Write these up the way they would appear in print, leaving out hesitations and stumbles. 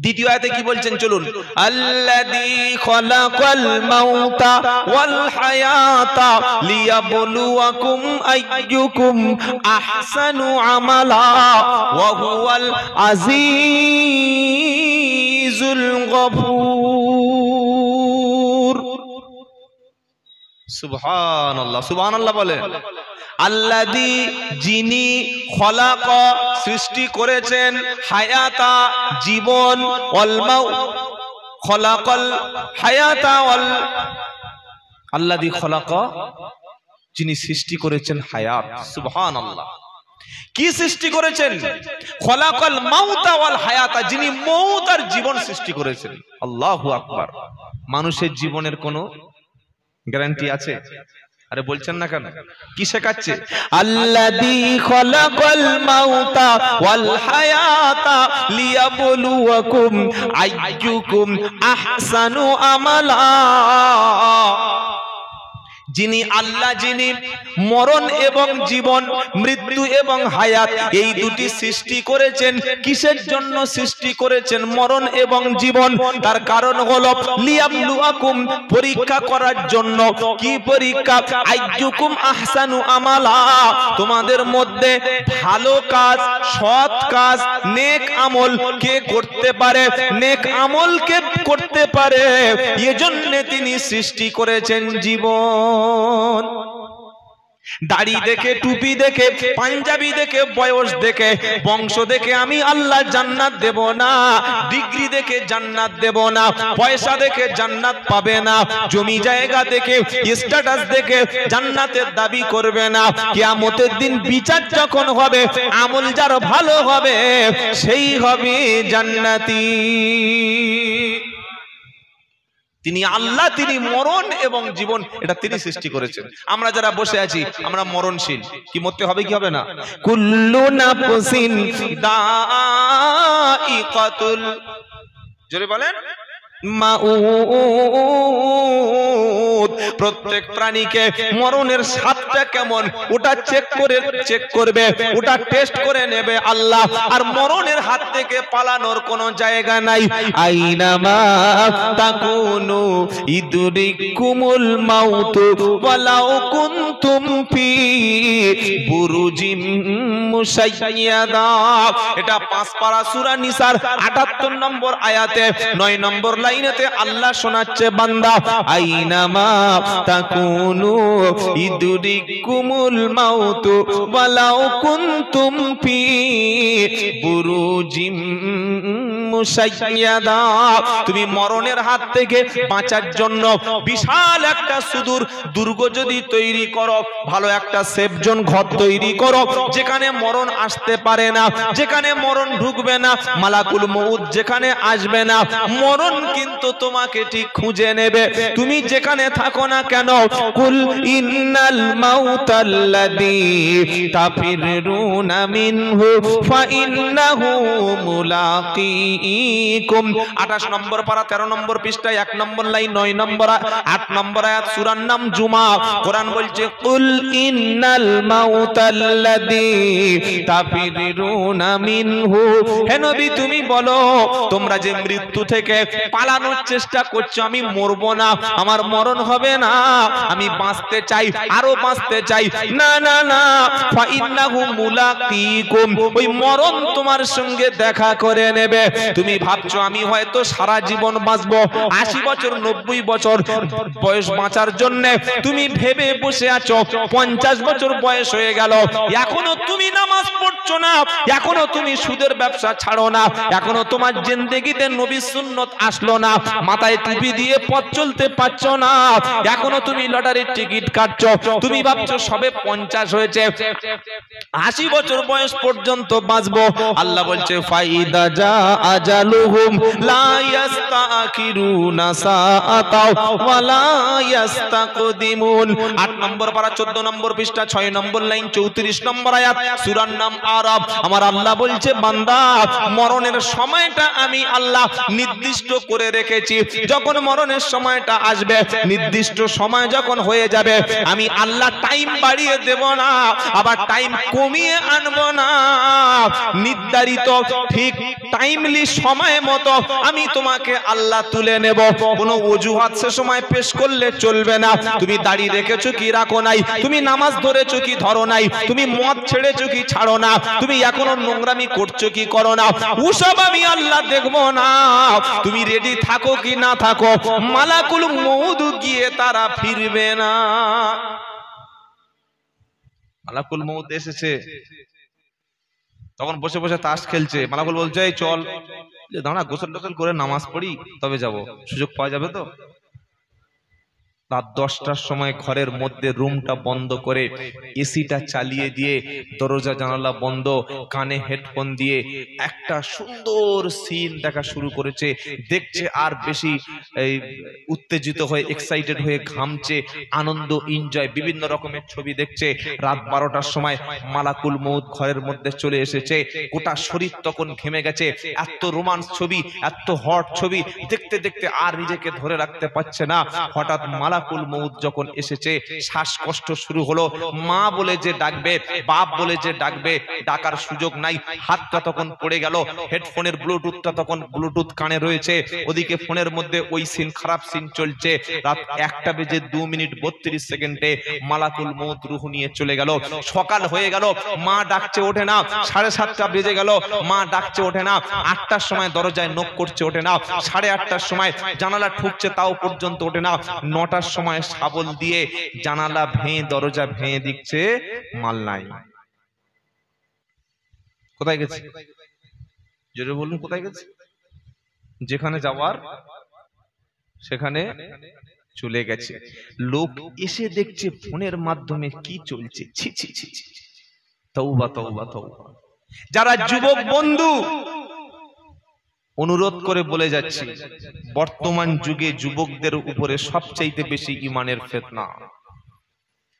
দ্বিতীয় আয়াতে কি বলছেন চলুন, আল্লাযী খালাকাল মাউতা ওয়াল হায়াতা লিয়াবলুয়াকুম আইয়ুকুম আহসানু আমালা ওয়া হুয়াল আজিজুল গফুর। সুবহানাল্লাহ, সুবহানাল্লাহ বলে। আল্লাযী যিনি, খলাকা সৃষ্টি করেছেন, হায়াতা জীবন, ওয়াল মাউত খলাকাল হায়াতা ওয়াল, আল্লাযী খলাকা যিনি সৃষ্টি করেছেন হায়াত। সুবহানাল্লাহ, কি সৃষ্টি করেছেন? খলাকাল মাউতা ওয়াল হায়াতা, যিনি মউত আর জীবন সৃষ্টি করেছেন। আল্লাহু আকবার। মানুষের জীবনের কোনো গ্যারান্টি আছে? আরে বলছেন না কেন? কি শেখাচ্ছে? আল্লাযী খালাকাল মাউতা ওয়াল হায়াতা লিয়াবলুয়াকুম আইয়ুকুম আহসানু আমালা, যিনি আল্লাহ, যিনি মরণ এবং জীবন, মৃত্যু এবং হায়াত এই দুটি সৃষ্টি করেছেন। কিসের জন্য সৃষ্টি করেছেন মরণ এবং জীবন? তার কারণ হলো লিয়াবলুয়াকুম, পরীক্ষা করার জন্য। কি পরীক্ষা? আইয়ুকুম আহসানু আমালা, তোমাদের মধ্যে ভালো কাজ, সৎ কাজ, নেক আমল কে করতে পারে, নেক আমল কে করতে পারে, এজন্য তিনি সৃষ্টি করেছেন জীবন। দাড়ি দেখে, টুপি দেখে, পাঞ্জাবি দেখে, বয়স দেখে, বংশ দেখে আমি আল্লাহ জান্নাত দেব না। ডিগ্রি দেখে জান্নাত দেব না, পয়সা দেখে জান্নাত পাবে না, জমি জায়গা দেখে, স্ট্যাটাস দেখে জান্নাতের দাবি করবে না। কিয়ামতের দিন বিচার যখন হবে, আমল যার ভালো হবে সেই হবে জান্নাতি। তিনি আল্লাহ, তিনি মরণ এবং জীবন এটা তিনি সৃষ্টি করেছেন। আমরা যারা বসে আছি আমরা মরণশীল। কি মরতে হবে কি হবে না? কুল্লু নাফসিন দাইকাতুল, জোরে বলেন, মাউত। প্রত্যেক প্রাণীকে মরণের স্বাদটা কেমন ওটা চেক করবে, ওটা টেস্ট করে নেবে আল্লাহ। আর মরণের হাত থেকে পালানোর কোনো জায়গা নাই। আইনামা তাকুনু ইদরিকুমুল মাউত ওয়ালাউ কুনতুম ফি বুরুজিম মুশাইয়াদা। এটা 5 পারা সূরা নিসার 78 নম্বর আয়াতে 9 নম্বর লাইনেতে আল্লাহ শোনাচ্ছে, বান্দা আইনামা তাকুনু ইদরিকুমুল মাউত ওয়ালাউ কুনতুম ফি বুরুজিম মুশাইয়াদা। তুমি মরণের হাত থেকে বাঁচার জন্য বিশাল একটা সুদূর দুর্গ যদি তৈরি করো, ভালো একটা সেফ জোন ঘর তৈরি করো, যেখানে মরণ আসতে পারে না, যেখানে মরণ ঢুকবে না, মালাকুল মউত যেখানে আসবে না, মরণ কিন্তু তোমাকে ঠিক খুঁজে নেবে তুমি যেখানে থাকো না কেন। কুল ইন্নাল মাউতাল্লাযী তাফিরুনা মিনহু ফাইন্নাহু মুলাকীকুম। 28 নম্বর পারা 13 নম্বর পৃষ্ঠায় 1 নম্বর লাইন 9 নম্বর 8 নম্বর আয়াত, সূরার নাম জুমা। কোরআন বলছে কুল ইন্নাল মাউতাল্লাযী তাফিরুনা মিনহু, হে নবী তুমি বলো তোমরা যে মৃত্যু থেকে পালানোর চেষ্টা করছো, আমি মরবো না, আমার মরণ হবে না, আমি বাঁচতে চাই, আরো বাঁচতে চাই, না না না, ফাইন্নাহু মুলাকীকুম, ওই মরণ তোমার সঙ্গে দেখা করে নেবে। তুমি ভাবছো আমি হয়তো সারা জীবন বাঁচবো, 80 বছর 90 বছর বয়স বাঁচার জন্য তুমি ভেবে বসে আছো, 50 বছর বয়স হয়ে গেল, এখনো তুমি নামাজ পড়ছো না, এখনো তুমি সুদের ব্যবসা ছাড়ো না, এখনো তোমার জিন্দেগিতে নবী সুন্নত আসলো না, মাথায় টুপি দিয়ে পথ চলতে পারছো না, এখনো তুমি লটারির টিকিট কাটছো, তুমি ভাবছো সবে 50 হয়েছে, 80 বছর বয়স পর্যন্ত বাঁচবো। আল্লাহ বলছে ফাইদা জা আজালুহুম লা ইস্তাখিরুনা সাআতাও ওয়া লা ইস্তাকদিমুন। 8 নম্বর পারা 14 নম্বর পৃষ্ঠা 6 নম্বর লাইন 34 নম্বর আয়াত, সূরার নাম আরাব। আমার আল্লাহ বলছে বান্দা মরণের সময়টা আমি আল্লাহ নির্দিষ্ট করে করে রেখেছি, যখন মরণের সময়টা আসবে, নির্দিষ্ট সময় যখন হয়ে যাবে, আমি আল্লাহ টাইম বাড়িয়ে দেব না, আবার টাইম কমিয়ে আনবো না। নির্ধারিত ঠিক টাইমলি সময় মতো আমি তোমাকে আল্লাহ তুলে নেব। কোনো অজুহাত সে সময় পেশ করলে চলবে না। তুমি দাড়ি রেখেছো কি রাখো নাই, তুমি নামাজ ধরেছো কি ধরো নাই, তুমি মদ ছেড়েছো কি ছাড়ো না, তুমি এখনো নোংরামি করছো কি করো না, ওসব আমি আল্লাহ দেখবো না। তুমি রেডি থাকো কি না থাকো, মালাকুল মউত গিয়ে তারা ফিরবে না। মালাকুল মউত এসেছে, তখন বসে বসে তাস খেলছে। মালাকুল বলছে এই চল, দাঁড়া গোসল টোসল করে নামাজ পড়ি তবে যাব, সুযোগ পাওয়া যাবে তো। রাত 10টার সময় ঘরের মধ্যে রুমটা বন্ধ করে এসিটা চালিয়ে দিয়ে দরজা জানালা বন্ধ, কানে হেডফোন দিয়ে একটা সুন্দর সিন দেখা শুরু করেছে। দেখছে আর বেশি উত্তেজিত হয়ে এক্সাইটেড হয়ে ঘামছে, আনন্দ এনজয় বিভিন্ন রকমের ছবি দেখছে। রাত 12টার সময় মালাকুল মউত ঘরের মধ্যে চলে এসেছে, গোটা শরীর তখন ঘেমে গেছে। এত রোমান্স ছবি, এত হট ছবি দেখতে দেখতে আর নিজেকে ধরে রাখতে পারছে না। হঠাৎ মালাকুল মউত যখন এসেছে, শ্বাসকষ্ট শুরু হলো। মা বলে যে ডাকবে, বাপ বলে যে ডাকবে, ডাকার সুযোগ নাই। হাতটা তখন পড়ে গেল, হেডফোনের ব্লুটুথটা তখন ব্লুটুথ কানে রয়েছে, ওদিকে ফোনের মধ্যে ওই সিন, খারাপ সিন চলছে। রাত 1:02:32 মালাকুল মউত রূহ নিয়ে চলে গেল। সকাল হয়ে গেল, মা ডাকছে ওঠে না। 7:30 বেজে গেল, মা ডাকছে ওঠে না। 8টার সময় দরজায় নক করছে ওঠে না। 8:30টার সময় জানালা ঠুকছে তাও পর্যন্ত ওঠে না। 9টার সময় শাবল দিয়ে জানালা ভেঙে দরজা ভেঙে দিচ্ছে, মাল নাই। কোথায় গেছে? জোরে বলুন, কোথায় গেছে? যেখানে যাওয়ার সেখানে চলে গেছে। লোক এসে দেখছে ফোনের মাধ্যমে কি চলছে। ছি ছি ছি ছি, তওবা তওবা তওবা। যারা যুবক বন্ধু, অনুরোধ করে বলে যাচ্ছি, বর্তমান যুগে যুবকদের উপরে সবচাইতে বেশি ঈমানের ফিতনা।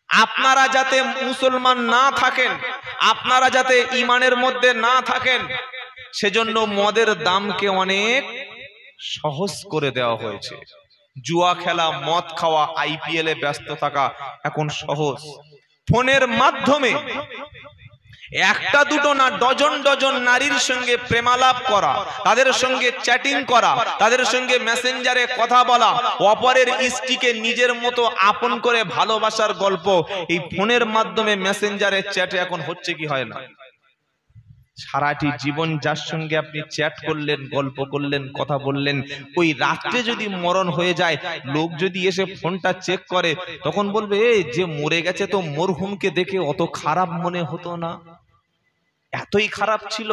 আপনারা যাতে মুসলমান না থাকেন, আপনারা যাতে ঈমানের মধ্যে না থাকেন, সেজন্য মদের দামকে অনেক সহজ করে দেওয়া হয়েছে। জুয়া খেলা, মদ খাওয়া, আইপিএল এ ব্যস্ত থাকা এখন সহজ। ফোনের মাধ্যমে একটা দুটো না, ডজন ডজন নারীর সঙ্গে প্রেমালাপ করা, তাদের সঙ্গে চ্যাটিং করা, তাদের সঙ্গে মেসেঞ্জারে কথা বলা, অপরের স্ত্রীকে নিজের মতো আপন করে ভালোবাসার গল্প এই ফোনের মাধ্যমে মেসেঞ্জারে চ্যাটে এখন হচ্ছে কি হয় না? সারাটি জীবন যার সঙ্গে আপনি চ্যাট করলেন, গল্প করলেন, কথা বললেন, ওই রাত্রে যদি মরণ হয়ে যায়, লোক যদি এসে ফোনটা চেক করে, তখন বলবে এই যে মরে গেছে তো মরহুমকে দেখে অত খারাপ মনে হতো না, এতই খারাপ ছিল।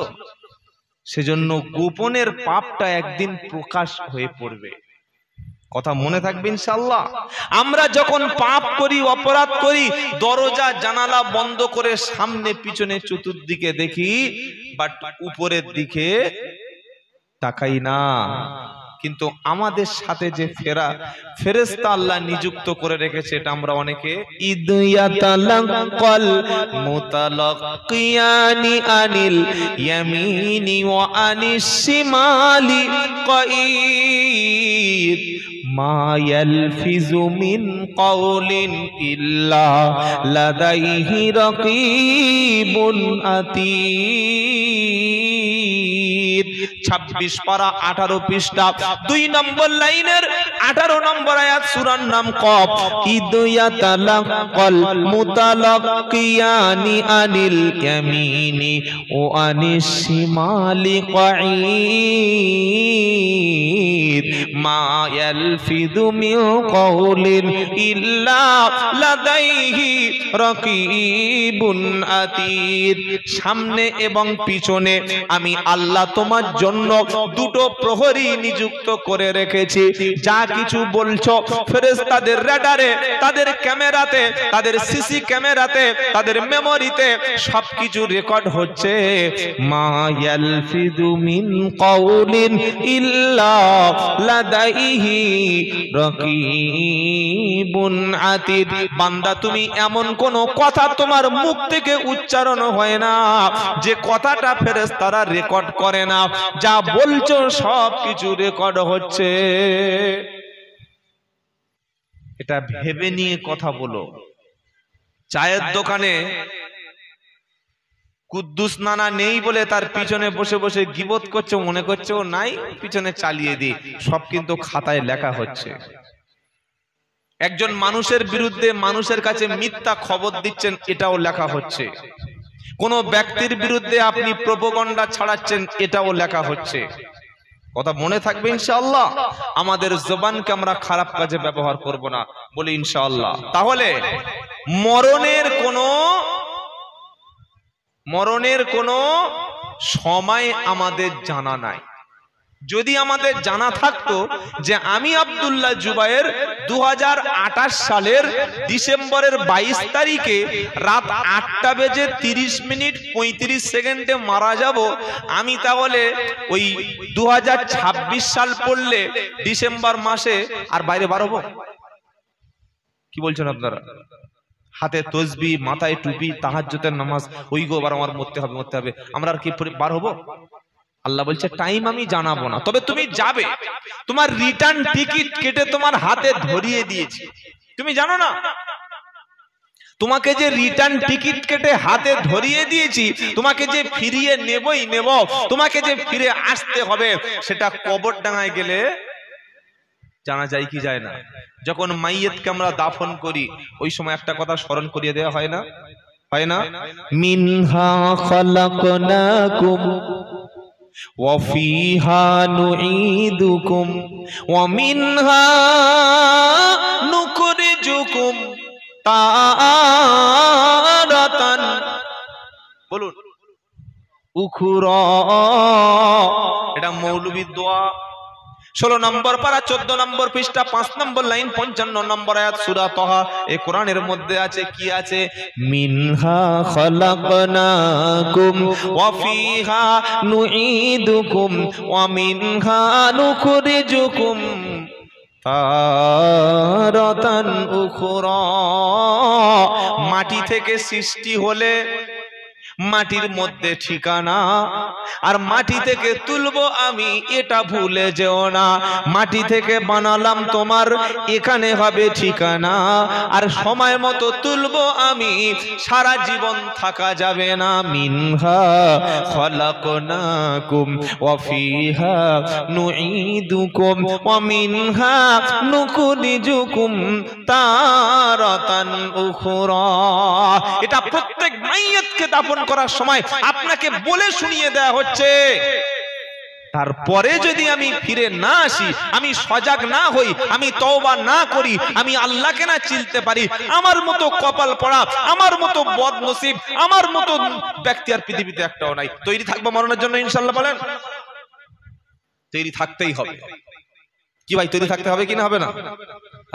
সেজন্য গোপনের পাপটা একদিন প্রকাশ হয়ে পড়বে। কথা মনে থাকবে ইনশাআল্লাহ। আমরা যখন পাপ করি, অপরাধ করি, দরজা জানালা বন্ধ করে সামনে পিছনে চতুর্দিকে দেখি, বাট উপরের দিকে তাকাই না। কিন্তু আমাদের সাথে যে ফেরেশতা আল্লাহ নিযুক্ত করে রেখেছে, এটা আমরা অনেকে ইদ ইয়াতালাক্কাল মুতালাক্কিয়ানি আনিল ইয়ামিনি ওয়া আনিশ শিমালি কাঈদ মা ইয়ালফিজু মিন কাওলিন ইল্লা লাদাইহি রাকীবুন আতীদ। 26 পারা 18 পৃষ্ঠা 2 নম্বর লাইনের 18 নম্বর আয়াত, সূরার নাম কফ। ইদ ইয়াতালাক্কাল মুতালাক্কিয়ানি আনিল ইয়ামিনি ওয়া আনিশ শিমালি কাঈদ মা ইয়ালফিযু মিন কাওলিন ইল্লা লাদাইহি রাকীবুন আতীদ। সামনে এবং পিছনে আমি আল্লাহ তোমার জন্য দুটো প্রহরী নিযুক্ত করে রেখেছি। যা কিছু বলছো ফেরেশতাদের রাডারে, তাদের ক্যামেরাতে, তাদের সিসি ক্যামেরাতে, তাদের মেমোরিতে সবকিছু রেকর্ড হচ্ছে। মা ইয়ালফিযু মিন কাওলিন ইল্লা লাদাইহি লাদাইহি রাকিবুন আতীদ। বান্দা তুমি এমন কোন কথা তোমার মুখ থেকে উচ্চারণ হয় না যে কথাটা ফেরেশতারা রেকর্ড করে না। যা বলছো সব কিছু রেকর্ড হচ্ছে। এটা ভেবে নিয়ে কথা বলো। চায়ের দোকানে কুদ্দুস নানা নেই বলে তার পিছনে বসে বসে গীবত করছে, মনে করছে ও নাই, পিছনে চালিয়ে দি, সব কিন্তু খাতায় লেখা হচ্ছে। একজন মানুষের বিরুদ্ধে মানুষের কাছে মিথ্যা খবর দিচ্ছেন, এটাও লেখা হচ্ছে। কোন ব্যক্তির বিরুদ্ধে আপনি প্রোপাগান্ডা ছড়াচ্ছেন, এটাও লেখা হচ্ছে। কথা মনে থাকবে ইনশাআল্লাহ। আমাদের জবানকে আমরা খারাপ কাজে ব্যবহার করব না, বলি ইনশাআল্লাহ। তাহলে মরণের কোনো সময় আমাদের জানা নাই। যদি আমাদের জানা থাকতো যে আমি আব্দুল্লাহ জুবায়ের 2028 সালের ডিসেম্বরের 22 তারিখে রাত 8:30:35 মারা যাব, আমি তাহলে ওই 2026 সাল পড়লে ডিসেম্বর মাসে আর বাইরে বার হবো? কি বলছেন আপনারা? হাতে তসবি, মাথায় টুপি, তাহাজ্জুদের নামাজ, ওই গো বার আমার মরতে হবে, আমরা আর কি বার হবো? আল্লাহ বলছে টাইম আমি জানাবো না, তবে তুমি যাবে। তোমার রিটার্ন টিকিট কেটে তোমার হাতে ধরিয়ে দিয়েছি, তুমি জানো না? তোমাকে যে রিটার্ন টিকিট কেটে হাতে ধরিয়ে দিয়েছি, তোমাকে যে ফিরিয়ে নেবই নেব, তোমাকে যে ফিরে আসতে হবে, সেটা কবরডাঙ্গায় গেলে জানা যায় কি যায় না? যখন মাইয়িতকে আমরা দাফন করি, ওই সময় একটা কথা স্মরণ করিয়ে দেওয়া হয় না? হয় না? মিনহা খালাকনাকুম ওয়া ফিহা নুঈদুকুম ওয়া মিনহা নুখরিজুকুম তারাতান, বলুন, উখরা। এটা মৌলবীর দোয়া। 16 নম্বর পারা 14 নম্বর পৃষ্ঠা 5 নম্বর লাইন 55 নম্বর আয়াত সূরা তাহা। এই কোরআনের মধ্যে আছে কি আছে? মিনহা খালাকনাকুম ওয়া ফিহা নুঈদুকুম ওয়া মিনহা নুখরিজুকুম তারাতান উখরা। মাটি থেকে সৃষ্টি হলে মাটির মধ্যে ঠিকানা, আর মাটি থেকে তুলবো আমি, এটা ভুলে যেও না। মাটি থেকে বানালাম তোমার, এখানে হবে ঠিকানা, আর সময় মতো তুলবো আমি, সারা জীবন থাকা যাবে না। মিনহা খালাকনাকুম ওয়া ফিহা নুঈদুকুম ওয়া মিনহা নুখরিজুকুম তারাতান উখরা। এটা প্রত্যেক মাইয়িতকে দাফন করার সময় আপনাকে বলে শুনিয়ে দেয়া হচ্ছে। তারপরে যদি আমি ফিরে না আসি, আমি সজাগ না হই, আমি তওবা না করি, আমি আল্লাহকে না চিনতে পারি, আমার মতো কপাল পড়া, আমার মতো বদনসিব, আমার মতো ব্যক্তি আর পৃথিবীতে একটাও নাই। তৈরি থাকবো মরণের জন্য ইনশাআল্লাহ? বলেন, তৈরি থাকতেই হবে। কি ভাই, তৈরি থাকতে হবে কি না হবে না?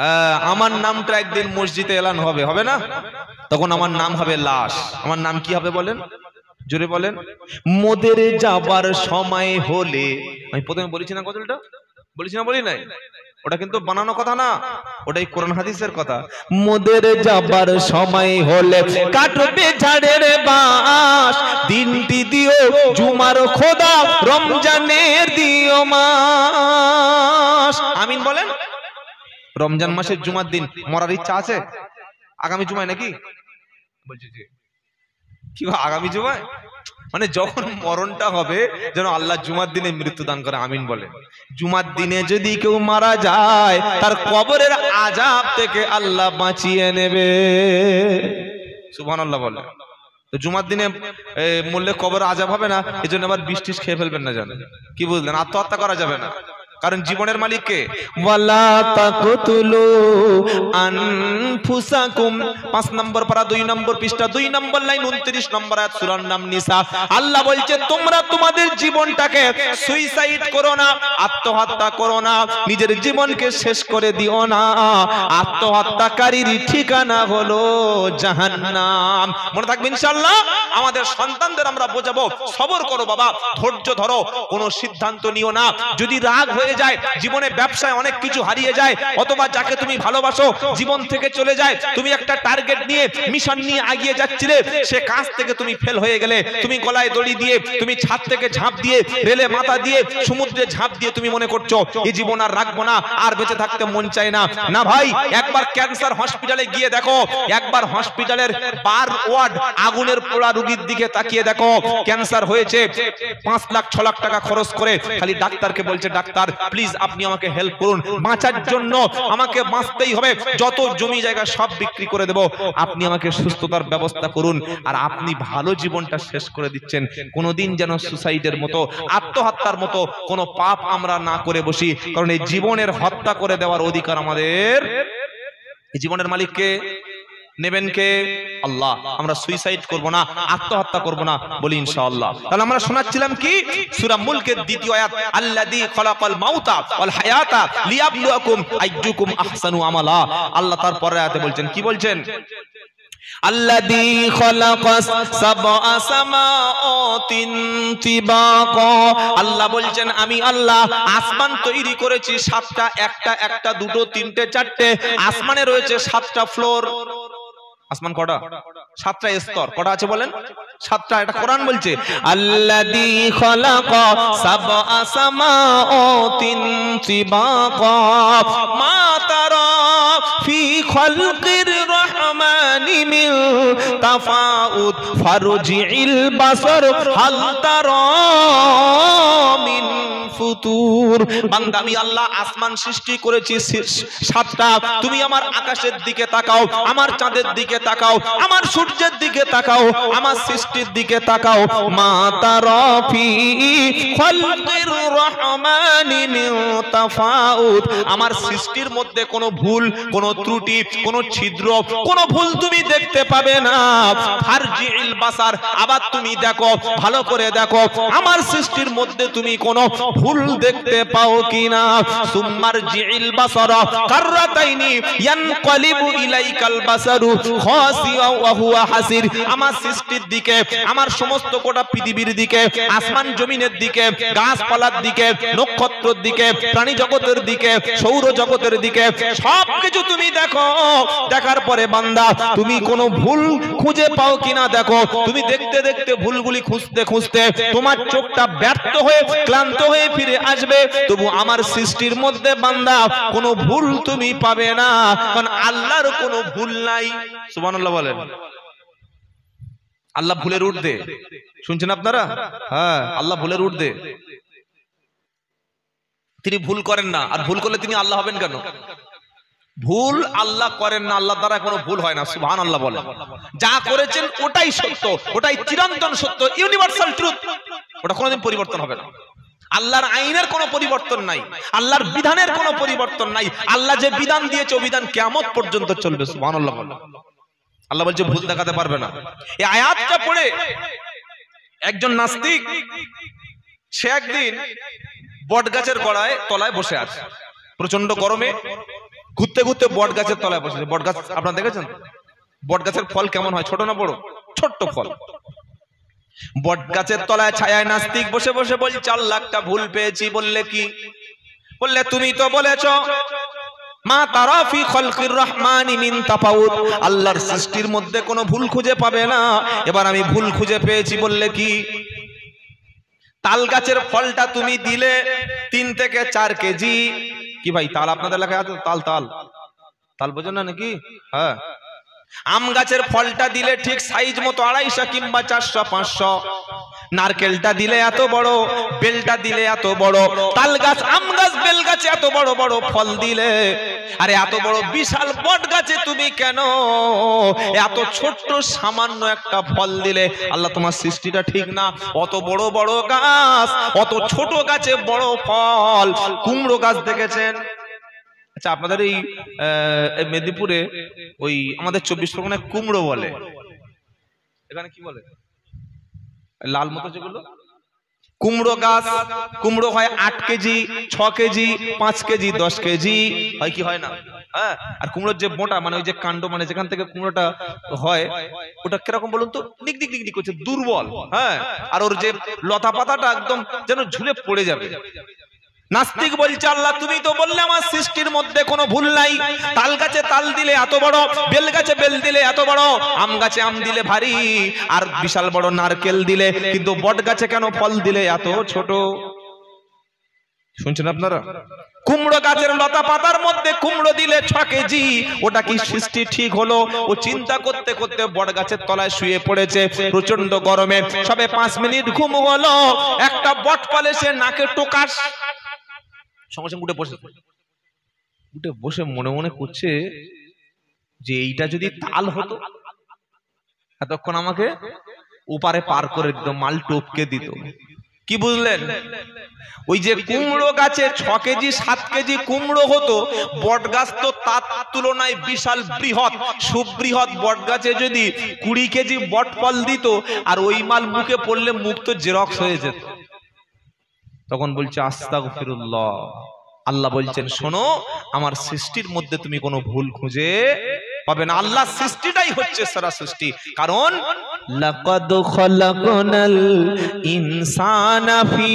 হ্যাঁ, আমার নামটা একদিন মসজিদে এলান হবে, হবে না? তখন আমার নাম হবে লাশ। আমার নাম কি হবে বলেন? জোরে বলেন। মোদের যাবার সময় হলে, আমি প্রথমে বলেছি না গজলটা? বলেছি না? বলি নাই? ওটা কিন্তু বানানো কথা না, ওটাই কোরআন হাদিসের কথা। মোদের যাবার সময় হলে কাটবে ঝাড়ের বাঁশ, দিনটি দিও জুমার খোদা, রমজানের দিও মাস। আমিন বলেন। রমজান মাসের জুমার দিন মরার ইচ্ছা আছে? আগামী জুমায় নাকি? বলছি কি আগামী জুমায়? মানে যখন মরণটা হবে যেন আল্লাহ জুমার দিনে মৃত্যু দান করে। আমিন বলেন। জুমার দিনে যদি কেউ মারা যায়, তার কবরের আযাব থেকে আল্লাহ বাঁচিয়ে নেবে। সুবহানাল্লাহ বলেন। তো জুমার দিনে মরলে কবরে আযাব হবে না, এজন্য আবার বৃষ্টি খেয়ে ফেলবেন না, জানেন? কি বুঝলেন? আত্মহত্যা করা যাবে না, কারণ জীবনের মালিক কে? ওয়ালা তাকতুলু আনফুসাকুম। 5 নম্বর পারা 2 নম্বর পৃষ্ঠা 2 নম্বর লাইন 29 নম্বর আয়াত সূরার নাম নিসা। আল্লাহ বলছে তোমরা তোমাদের জীবনটাকে সুইসাইড করো না, আত্মহত্যা করো না, নিজের জীবনকে শেষ করে দিও না। আত্মহত্যাকারীর ঠিকানা হলো জাহান্নাম। মনে থাকবে ইনশাআল্লাহ। আমাদের সন্তানদের আমরা বোঝাবো, সবর করো বাবা, ধৈর্য ধরো, কোনো সিদ্ধান্ত নিও না। যদি রাগ হয়ে হারিয়ে যায়, জীবনে ব্যবসায় অনেক কিছু হারিয়ে যায়, অথবা যাকে তুমি ভালোবাসো জীবন থেকে চলে যায়, তুমি একটা টার্গেট নিয়ে মিশন নিয়ে এগিয়ে যাচ্ছিলে, সে কাজ থেকে তুমি ফেল হয়ে গেলে, তুমি গলায় দড়ি দিয়ে, তুমি ছাদ থেকে ঝাঁপ দিয়ে, রেলে মাথা দিয়ে, সমুদ্রে ঝাঁপ দিয়ে তুমি মনে করছো এই জীবন আর রাখবো না, আর বেঁচে থাকতে মন চায় না। না ভাই, একবার ক্যান্সার হসপিটালে গিয়ে দেখো, একবার হসপিটালের বার ওয়ার্ড আগুনের পোড়া রোগীর দিকে তাকিয়ে দেখো, ক্যান্সার হয়েছে, 5 লাখ 6 লাখ টাকা খরচ করে খালি ডাক্তারকে বলছে, ডাক্তার প্লিজ আপনি আমাকে হেল্প করুন, বাঁচার জন্য আমাকে বাঁচতেই হবে, যত জমি জায়গা সব বিক্রি করে দেব, আপনি আমাকে সুস্থতার ব্যবস্থা করুন। আর আপনি ভালো জীবনটা শেষ করে দিচ্ছেন। কোনোদিন যেন সুসাইডের মতো, আত্মহত্যার মতো কোনো পাপ আমরা না করে বসি, কারণ এই জীবনের হত্যা করে দেওয়ার অধিকার আমাদের। এই জীবনের মালিককে নেবেন কে? আল্লাহ। আমরা সুইসাইড করব না, আত্মহত্যা করব না, বলি ইনশাআল্লাহ। তাহলে আমরা শোনাচ্ছিলাম কি সূরা মুলকের দ্বিতীয় আয়াত, আল্লাযী খালাকাল মাউতা ওয়াল হায়াতা লিয়াবলুয়াকুম আইয়ুকুম আহসানু আমালা। আল্লাহ তার পরের আয়াতে বলছেন, কি বলছেন? আল্লাযী খালাকাস সাবআ সামাওয়াতিন তিবাকা। আল্লাহ বলছেন আমি আল্লাহ আসমান তৈরি করেছি 7টা, একটা একটা দুটো তিনটে চারটে, আসমানে রয়েছে 7টা ফ্লোর। আসমান কটা? 7টা স্তর। কটা আছে বলেন? 7টা। এটা কোরআন বলছে, আল্লাযী খালাকা সাবআ সামাওয়াতিন তিবাকা মা তারা ফি খালকির রহমানি মিন তাফাউত ফারজিইল বাসার হাল তারা মিন ফুতুর। বান্দা আমি আল্লাহ আসমান সৃষ্টি করেছি 7টা, তুমি আমার আকাশের দিকে তাকাও, আমার চাঁদের দিকে তাকাও, আমার সূর্যের দিকে তাকাও, আমার সৃষ্টির দিকে তাকাও। মা তারা ফি খালকির রহমানি মিন তাফাউত, আমার সৃষ্টির মধ্যে কোনো ভুল, কোনো ত্রুটি, কোনো ছিদ্র, কোনো ভুল তুমি দেখতে পাবে না। ফারজিইল বাসার, আবার তুমি দেখো, ভালো করে দেখো আমার সৃষ্টির মধ্যে তুমি কোনো ভুল দেখতে পাও কিনা। সুম্মারজিইল বাসারা কাররাতাইনি ইয়ানকালিবু ইলাইকাল বাসারু খাসিয়া ওয়া হুয়া হাসির, আমার সৃষ্টির দিকে, আমার সমস্ত গোটা পৃথিবীর দিকে, আসমান জমিনের দিকে, গাছপালার দিকে, নক্ষত্রের দিকে, প্রাণী জগতের দিকে, সৌর জগতের দিকে, সবকিছু তুমি দেখো। দেখার পরে বান্দা তুমি কোনো ভুল খুঁজে পাও কিনা দেখো। তুমি দেখতে দেখতে ভুলগুলি খুঁজতে খুঁজতে তোমার চোখটা ব্যর্থ হয়ে ক্লান্ত হয়ে ফিরে আসবে, তবু আমার সৃষ্টির মধ্যে বান্দা কোনো ভুল তুমি পাবে না, কারণ আল্লাহর কোনো ভুল নাই। সুবহানাল্লাহ বলেন। আল্লাহ ভুলের ঊর্ধ্বে। শুনছেন আপনারা? হ্যাঁ, আল্লাহ ভুলের ঊর্ধ্বে। তিনি ভুল করেন না, আর ভুল করলে তিনি আল্লাহ হবেন কেন? ভুল আল্লাহ করেন না, আল্লাহ দ্বারা কোনো ভুল হয় না। সুবহানাল্লাহ বলেন। যা করেছেন ওটাই সত্য, ওটাই চিরন্তন সত্য, ইউনিভার্সাল ট্রুথ, ওটা কোনোদিন পরিবর্তন হবে না। আল্লাহর আইনের কোনো পরিবর্তন নাই, আল্লাহর বিধানের কোনো পরিবর্তন নাই। আল্লাহ যে বিধান দিয়েছে ও বিধান কিয়ামত পর্যন্ত চলবে। সুবহানাল্লাহ বলেন। আল্লাহ বলছে ভুল দেখাতে পারবে না। এই আয়াতটা পড়ে একজন নাস্তিক, সে একদিন বটগাছের গোড়ায় তলায় বসে আছে, প্রচন্ড গরমে ঘুরতে ঘুরতে বট গাছের তলায় বসেছে। বট গাছ আপনারা দেখেছেন? বট গাছের ফল কেমন হয়? ছোট না বড়? ছোট্ট ফল। বট গাছের তলায় ছায়ায় নাস্তিক বসে বসে বলছে আল্লাহটা ভুল পেয়েছি। বললে কি? বললে তুমি তো বলেছো মা তারা ফি খালকির রহমানি মিন তাফাউত, আল্লাহর সৃষ্টির মধ্যে কোনো ভুল খুঁজে পাবে না। এবার আমি ভুল খুঁজে পেয়েছি। বললে কি? তাল গাছের ফলটা তুমি দিলে 3 থেকে 4 কেজি। কি ভাই, তাল আপনাদের এলাকায় আছে? তাল তাল তাল বোঝেন না নাকি? হ্যাঁ। আম গাছের ফলটা দিলে ঠিক সাইজ মতো 250 কিংবা 400 500। নারকেলটা দিলে এত বড়, বেলটা দিলে এত বড়। তাল গাছ, আম গাছ, বেল গাছে এত বড় বড় ফল দিলে, আরে এত বড় বিশাল বট গাছে তুমি কেন এত ছোট্ট সামান্য একটা ফল দিলে? আল্লাহ তোমার সৃষ্টিটা ঠিক না। অত বড় বড় গাছ, অত ছোট গাছে বড় ফল। কুমড়ো গাছ দেখেছেন? আচ্ছা, আপনাদের এই মেদিনীপুরে ওই আমাদের 24 পরগনায় কুমড়ো বলে, এখানে কি বলে? লাল মতো যেগুলো কুমড়ো গাছ। কুমড়ো হয় 8 কেজি, 6 কেজি, 5 কেজি, 10 কেজি, হয় কি হয় না? হ্যাঁ। আর কুমড়োর যে মোটা, মানে ওই যে কাণ্ড, মানে যেখান থেকে কুমড়োটা হয়, ওটা কিরকম বলুন তো? নিক নিক নিক করছে, দুর্বল। হ্যাঁ। আর ওর যে লতা পাতাটা একদম যেন ঝুলে পড়ে যাবে। নাস্তিক বলছে আল্লাহ তুমি তো বললে আমার সৃষ্টির মধ্যে কোনো ভুল নাই, তাল গাছে তাল দিলে এত বড়, বেল গাছে বেল দিলে এত বড়, আম গাছে আম দিলে ভারী, আর বিশাল বড় নারকেল দিলে, কিন্তু বট গাছে কেন ফল দিলে এত ছোট? শুনছেন আপনারা? কুমড়ো গাছের লতা পাতার মধ্যে কুমড়ো দিলে 6 কেজি, ওটা কি সৃষ্টি ঠিক হলো? ও চিন্তা করতে করতে বট গাছের তলায় শুয়ে পড়েছে, প্রচন্ড গরমে, সবে 5 মিনিট ঘুম হলো, একটা বট পালে সে নাকে টোকাস, সঙ্গে সঙ্গে উঠে বসে মনে মনে করছে যে এইটা যদি তাল হতো এতক্ষণ আমাকে ওপারে পার করে দিত, মাল টপকে দিত। কি বুঝলেন? ওই যে কুমড়ো গাছে 6 কেজি 7 কেজি কুমড়ো হতো, বট গাছ তো তার তুলনায় বিশাল বৃহৎ, সুবৃহৎ বট গাছে যদি 20 কেজি বট ফল দিত, আর ওই মাল মুখে পড়লে মুখ তো জেরক্স হয়ে যেত। তখন বলছে আস্তাগফিরুল্লাহ। আল্লাহ বলছেন শোনো, আমার সৃষ্টির মধ্যে তুমি কোনো ভুল খুঁজে পাবে না। আল্লাহ সৃষ্টিটাই হচ্ছে সারা সৃষ্টি, কারণ লাকাদ খালাকনাল ইনসানা ফি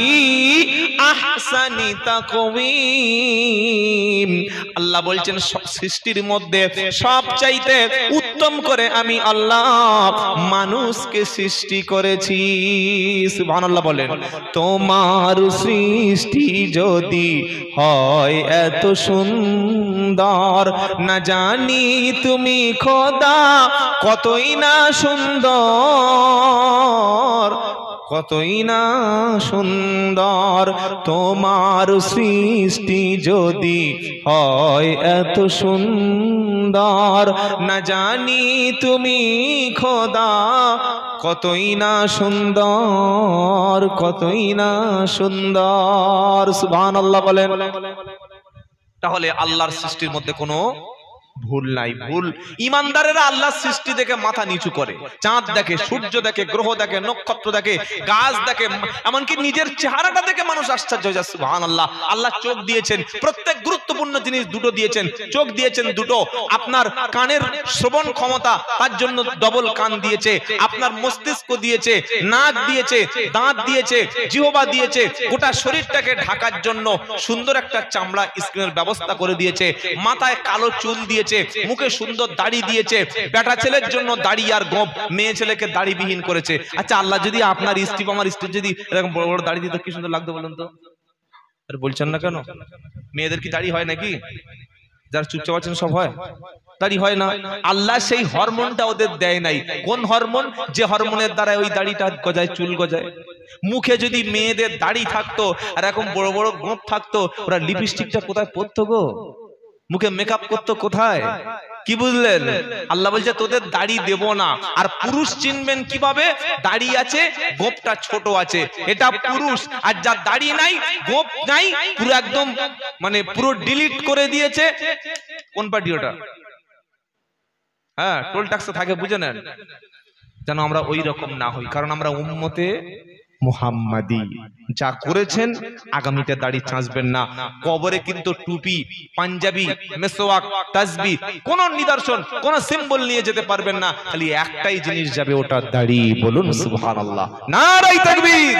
আহসানি তাকওয়িম। আল্লাহ বলছেন সৃষ্টির মধ্যে সবচাইতে উত্তম করে আমি আল্লাহ মানুষকে সৃষ্টি করেছি। সুবহানাল্লাহ বলেন। তোমার সৃষ্টি যদি হয় এত সুন্দর, না জানি তুমি খোদা কতই না সুন্দর, কতই না সুন্দর। তোমার সৃষ্টি যদি হয় এত সুন্দর, না জানি তুমি খোদা কতই না সুন্দর, কতই না সুন্দর। সুবহানাল্লাহ বলেন। তাহলে আল্লাহর সৃষ্টির মধ্যে কোনো ভুল নাই। ভুল ইমানদারেরা আল্লাহর সৃষ্টি দেখে মাথা নিচু করে, চাঁদ দেখে, সূর্য দেখে, গ্রহ দেখে, নক্ষত্র দেখে, গাছ দেখে, এমনকি নিজের চেহারাটা দেখে মানুষ আশ্চর্য হয়ে যায়। সুবহানাল্লাহ। আল্লাহ চোখ দিয়েছেন, প্রত্যেক গুরুত্বপূর্ণ জিনিস দুটো দিয়েছেন। চোখ দিয়েছেন দুটো, আপনার কানের শ্রবণ ক্ষমতা তার জন্য ডবল কান দিয়েছে, আপনার মস্তিষ্ক দিয়েছে, নাক দিয়েছে, দাঁত দিয়েছে, জিহ্বা দিয়েছে, গোটা শরীরটাকে ঢাকার জন্য সুন্দর একটা চামড়া স্ক্রিনের ব্যবস্থা করে দিয়েছে, মাথায় কালো চুল দিয়েছে, মুখে সুন্দর দাড়ি দিয়েছে। বেটা ছেলের জন্য দাড়ি আর গোঁফ, মেয়ে ছেলেকে দাড়িবিহীন করেছে। আচ্ছা, আল্লাহ যদি আপনার স্ত্রী, আমার স্ত্রী যদি এরকম বড় বড় দাড়ি দিত কি সুন্দর লাগতো বলুন তো? আরে বলছেন না কেন? মেয়েদের কি দাড়ি হয় নাকি? যারা চুপচাপ আছেন সব হয়? দাড়ি হয় না। আল্লাহ সেই হরমোনটা ওদের দেয় নাই। কোন হরমোন? যে হরমোনের দ্বারা ওই দাড়িটা গজায়, চুল গজায়। মুখে যদি মেয়েদের দাড়ি থাকতো আর এরকম বড় বড় গোঁফ থাকতো, ওরা লিপস্টিকটা কোথায় পরতো গো? মুখে মেকআপ করতো কোথায়? কি বুঝলেন? আল্লাহ বলছে তোদের দাড়ি দেব না। আর পুরুষ চিনবেন কিভাবে? দাড়ি আছে, গোঁফটা ছোট আছে, এটা পুরুষ। আর যার দাড়ি নাই, গোঁফ নাই, পুরো একদম মানে পুরো ডিলিট করে দিয়েছে, কোন পার্টি ওটা? হ্যাঁ, টোল ট্যাক্সে থাকে, বুঝে নেন, যেন আমরা ওই রকম না হই। কারণ আমরা উম্মতে মুহাম্মাদি। যা করেছেন আগামীতে দাড়ি চাঁচবেন না। কবরে কিন্তু টুপি, পাঞ্জাবি, মেসওয়াক, তাসবিহ কোন নিদর্শন, কোন সিম্বল নিয়ে যেতে পারবেন না। খালি একটাই জিনিস যাবে, ওটা দাড়ি। বলুন সুবহানাল্লাহ, নারায়ে তাকবীর।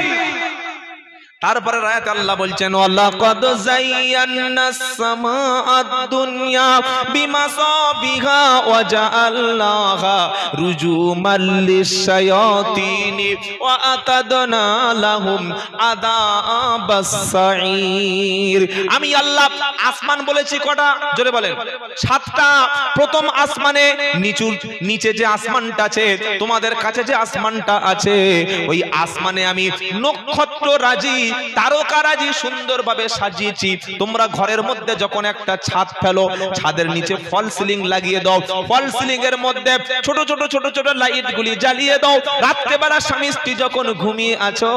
তারপরে আয়াতে আল্লাহ বলছেন ওয়ালাকাদ যায়্যানাস সামাআদ দুনিয়া বিমাসাবিহা ওয়া জাআলনাহা রুজুমান লিশ-শায়াতিনি ওয়া আতাদনা লাহুম আযাবাস সাঈর। আমি আল্লাহ আসমান বলেছি কটা? জোরে বলেন। 7টা। প্রথম আসমানে নিচে যে আসমানটা আছে, তোমাদের কাছে যে আসমানটা আছে, ওই আসমানে আমি নক্ষত্র রাজি, তারকারাজি সুন্দরভাবে সাজিয়েছি। তোমরা ঘরের মধ্যে যখন একটা ছাদ ফেলো, ছাদের নিচে ফল সিলিং লাগিয়ে দাও, ফল সিলিং এর মধ্যে ছোট ছোট ছোট ছোট লাইট গুলি জ্বালিয়ে দাও। রাত্রে বেলা স্বামী স্ত্রী যখন ঘুমিয়ে আছো,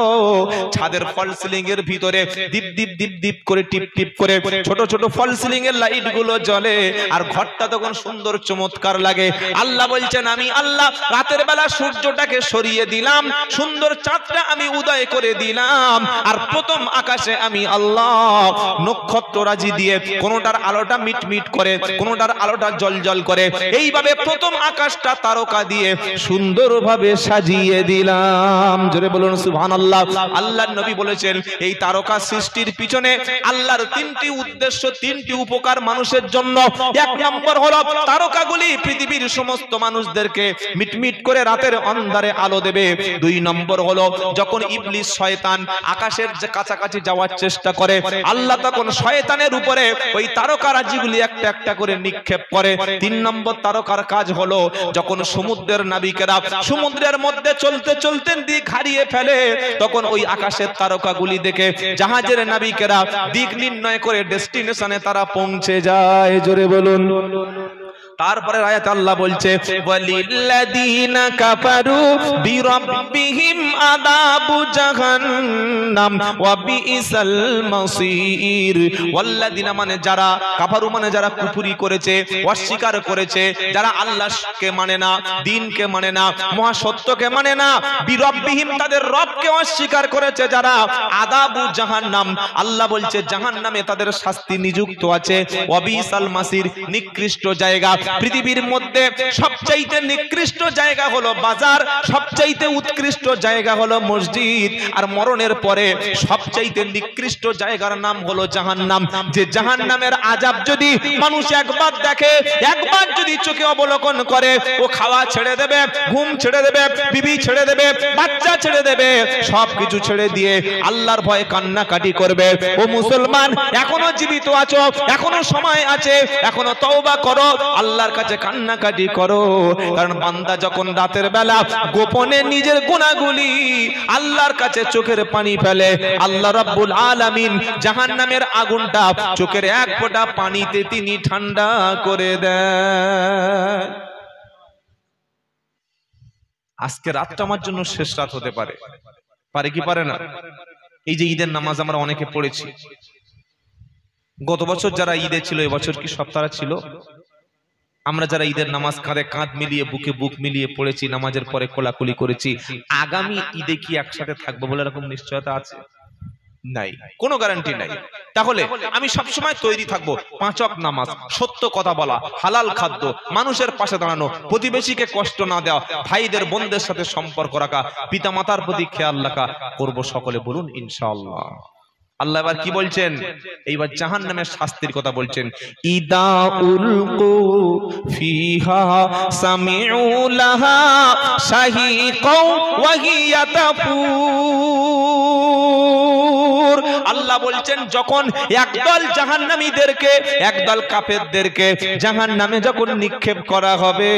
ছাদের ফল সিলিং এর ভিতরে দীপ দীপ দীপ দীপ করে, টিপ টিপ করে ছোট ছোট ফল সিলিং এর লাইট গুলো জ্বলে, আর ঘরটা তখন সুন্দর চমৎকার লাগে। আল্লাহ বলছেন আমি আল্লাহ রাতের বেলা সূর্যটাকে সরিয়ে দিলাম, সুন্দর চাঁদটা আমি উদয় করে দিলাম, আর প্রথম আকাশে আমি আল্লাহ নক্ষত্ররাজি দিয়ে কোনটার আলোটা মিটমিট করে, কোনটার আলোটা জলজল করে, এইভাবে প্রথম আকাশটা তারকা দিয়ে সুন্দরভাবে সাজিয়ে দিলাম। জোরে বলুন সুবহানাল্লাহ। আল্লাহর নবী বলেছেন এই তারকা সৃষ্টির পিছনে আল্লাহর তিনটি উদ্দেশ্য, তিনটি উপকার মানুষের জন্য। এক নম্বর হলো তারকাগুলি পৃথিবীর সমস্ত মানুষদেরকে মিটমিট করে রাতের অন্ধকারে আলো দেবে। দুই নম্বর হলো যখন ইবলিস শয়তান আকাশের যে কাছাকাছি যাওয়ার চেষ্টা করে, আল্লাহ তখন শয়তানের উপরে ওই তারকা রাজিগুলি একটা একটা করে নিক্ষেপ করে। তিন নম্বর তারকার কাজ হলো যখন সমুদ্রের নাবিকেরা সমুদ্রের মধ্যে চলতে চলতে দিক হারিয়ে ফেলে, তখন ওই আকাশের তারকাগুলি দেখে জাহাজের নাবিকেরা দিক নির্ণয় করে ডেস্টিনেশনে তারা পৌঁছে যায়। জোরে বলুন। তারপরে আয়াত আল্লাহ বলছে ওয়ালিল্লাযীনা কাফারু বিরাব্বিহিম আযাবু জাহান্নাম ওয়া বিইসাল মাসীর। ওয়াল্লাযীনা মানে যারা, কাফারু মানে যারা কুফরি করেছে, অস্বীকার করেছে, যারা আল্লাহকে মানে না, দ্বীনকে মানে না, মহাসত্যকে মানে না, বিরাব্বিহিম তাদের রবকে অস্বীকার করেছে যারা, আযাবু জাহান্নাম আল্লাহ বলছে জাহান্নামে তাদের শাস্তি নিযুক্ত আছে। ওয়া বিইসাল মাসীর নিকৃষ্ট জায়গা। পৃথিবীর মধ্যে সবচাইতে নিকৃষ্ট জায়গা হলো বাজার, সবচাইতে উৎকৃষ্ট জায়গা হলো মসজিদ, আর মরণের পরে সবচাইতে নিকৃষ্ট জায়গার নাম হলো জাহান্নাম। যে জাহান্নামের আযাব যদি মানুষ একবার দেখে, একবার যদি চোখে অবলোকন করে, ও খাওয়া ছেড়ে দেবে, ঘুম ছেড়ে দেবে, বিবি ছেড়ে দেবে, বাচ্চা ছেড়ে দেবে, সবকিছু ছেড়ে দিয়ে আল্লাহর ভয়ে কান্নাকাটি করবে। ও মুসলমান, এখনো জীবিত আছো, এখনো সময় আছে, এখনো তওবা করো, আল্লাহর কাছে কান্নাকাটি করো। কারণ বান্দা যখন রাতের বেলা গোপনে নিজের গুনাহগুলি আল্লাহর কাছে চোখের পানি ফেলে, আল্লাহ রাব্বুল আলামিন জাহান্নামের আগুনটা চোখের এক ফোঁটা পানিতে তিনি ঠান্ডা করে দেন। আজকে রাতটা আমার জন্য শেষ রাত হতে পারে, পারে কি পারে না? এই যে ঈদের নামাজ আমরা অনেকে পড়েছি, গত বছর যারা ঈদে ছিল এবছর কি সব তারা ছিল? আমরা যারা ঈদের নামাজ কাঁধে কাঁধ মিলিয়ে বুকে বুক মিলিয়ে পড়েছি, নামাজের পরে কোলাকুলি করেছি, আগামী ঈদে কি একসাথে থাকবো বলে এরকম নিশ্চয়তা আছে? নাই, কোনো গ্যারান্টি নাই। তাহলে আমি সবসময় তৈরি থাকবো, 5 ওয়াক্ত নামাজ, সত্য কথা বলা, হালাল খাদ্য, মানুষের পাশে দাঁড়ানো, প্রতিবেশীকে কষ্ট না দেওয়া, ভাইদের বোনদের সাথে সম্পর্ক রাখা, পিতা মাতার প্রতি খেয়াল রাখা করবো সকলে, বলুন ইনশাআল্লাহ। আল্লাহ এবার কি বলছেন? এইবার জাহান্নামের শাস্তির কথা বলছেন। ইদা উলকু ফিহা সামিউ লাহা শাহিকাও ওয়া হিয়া তাফুর। আল্লাহ বলছেন যখন একদল জাহান্নামীদেরকে, একদল কাফেরদেরকে জাহান্নামে যখন নিক্ষেপ করা হবে,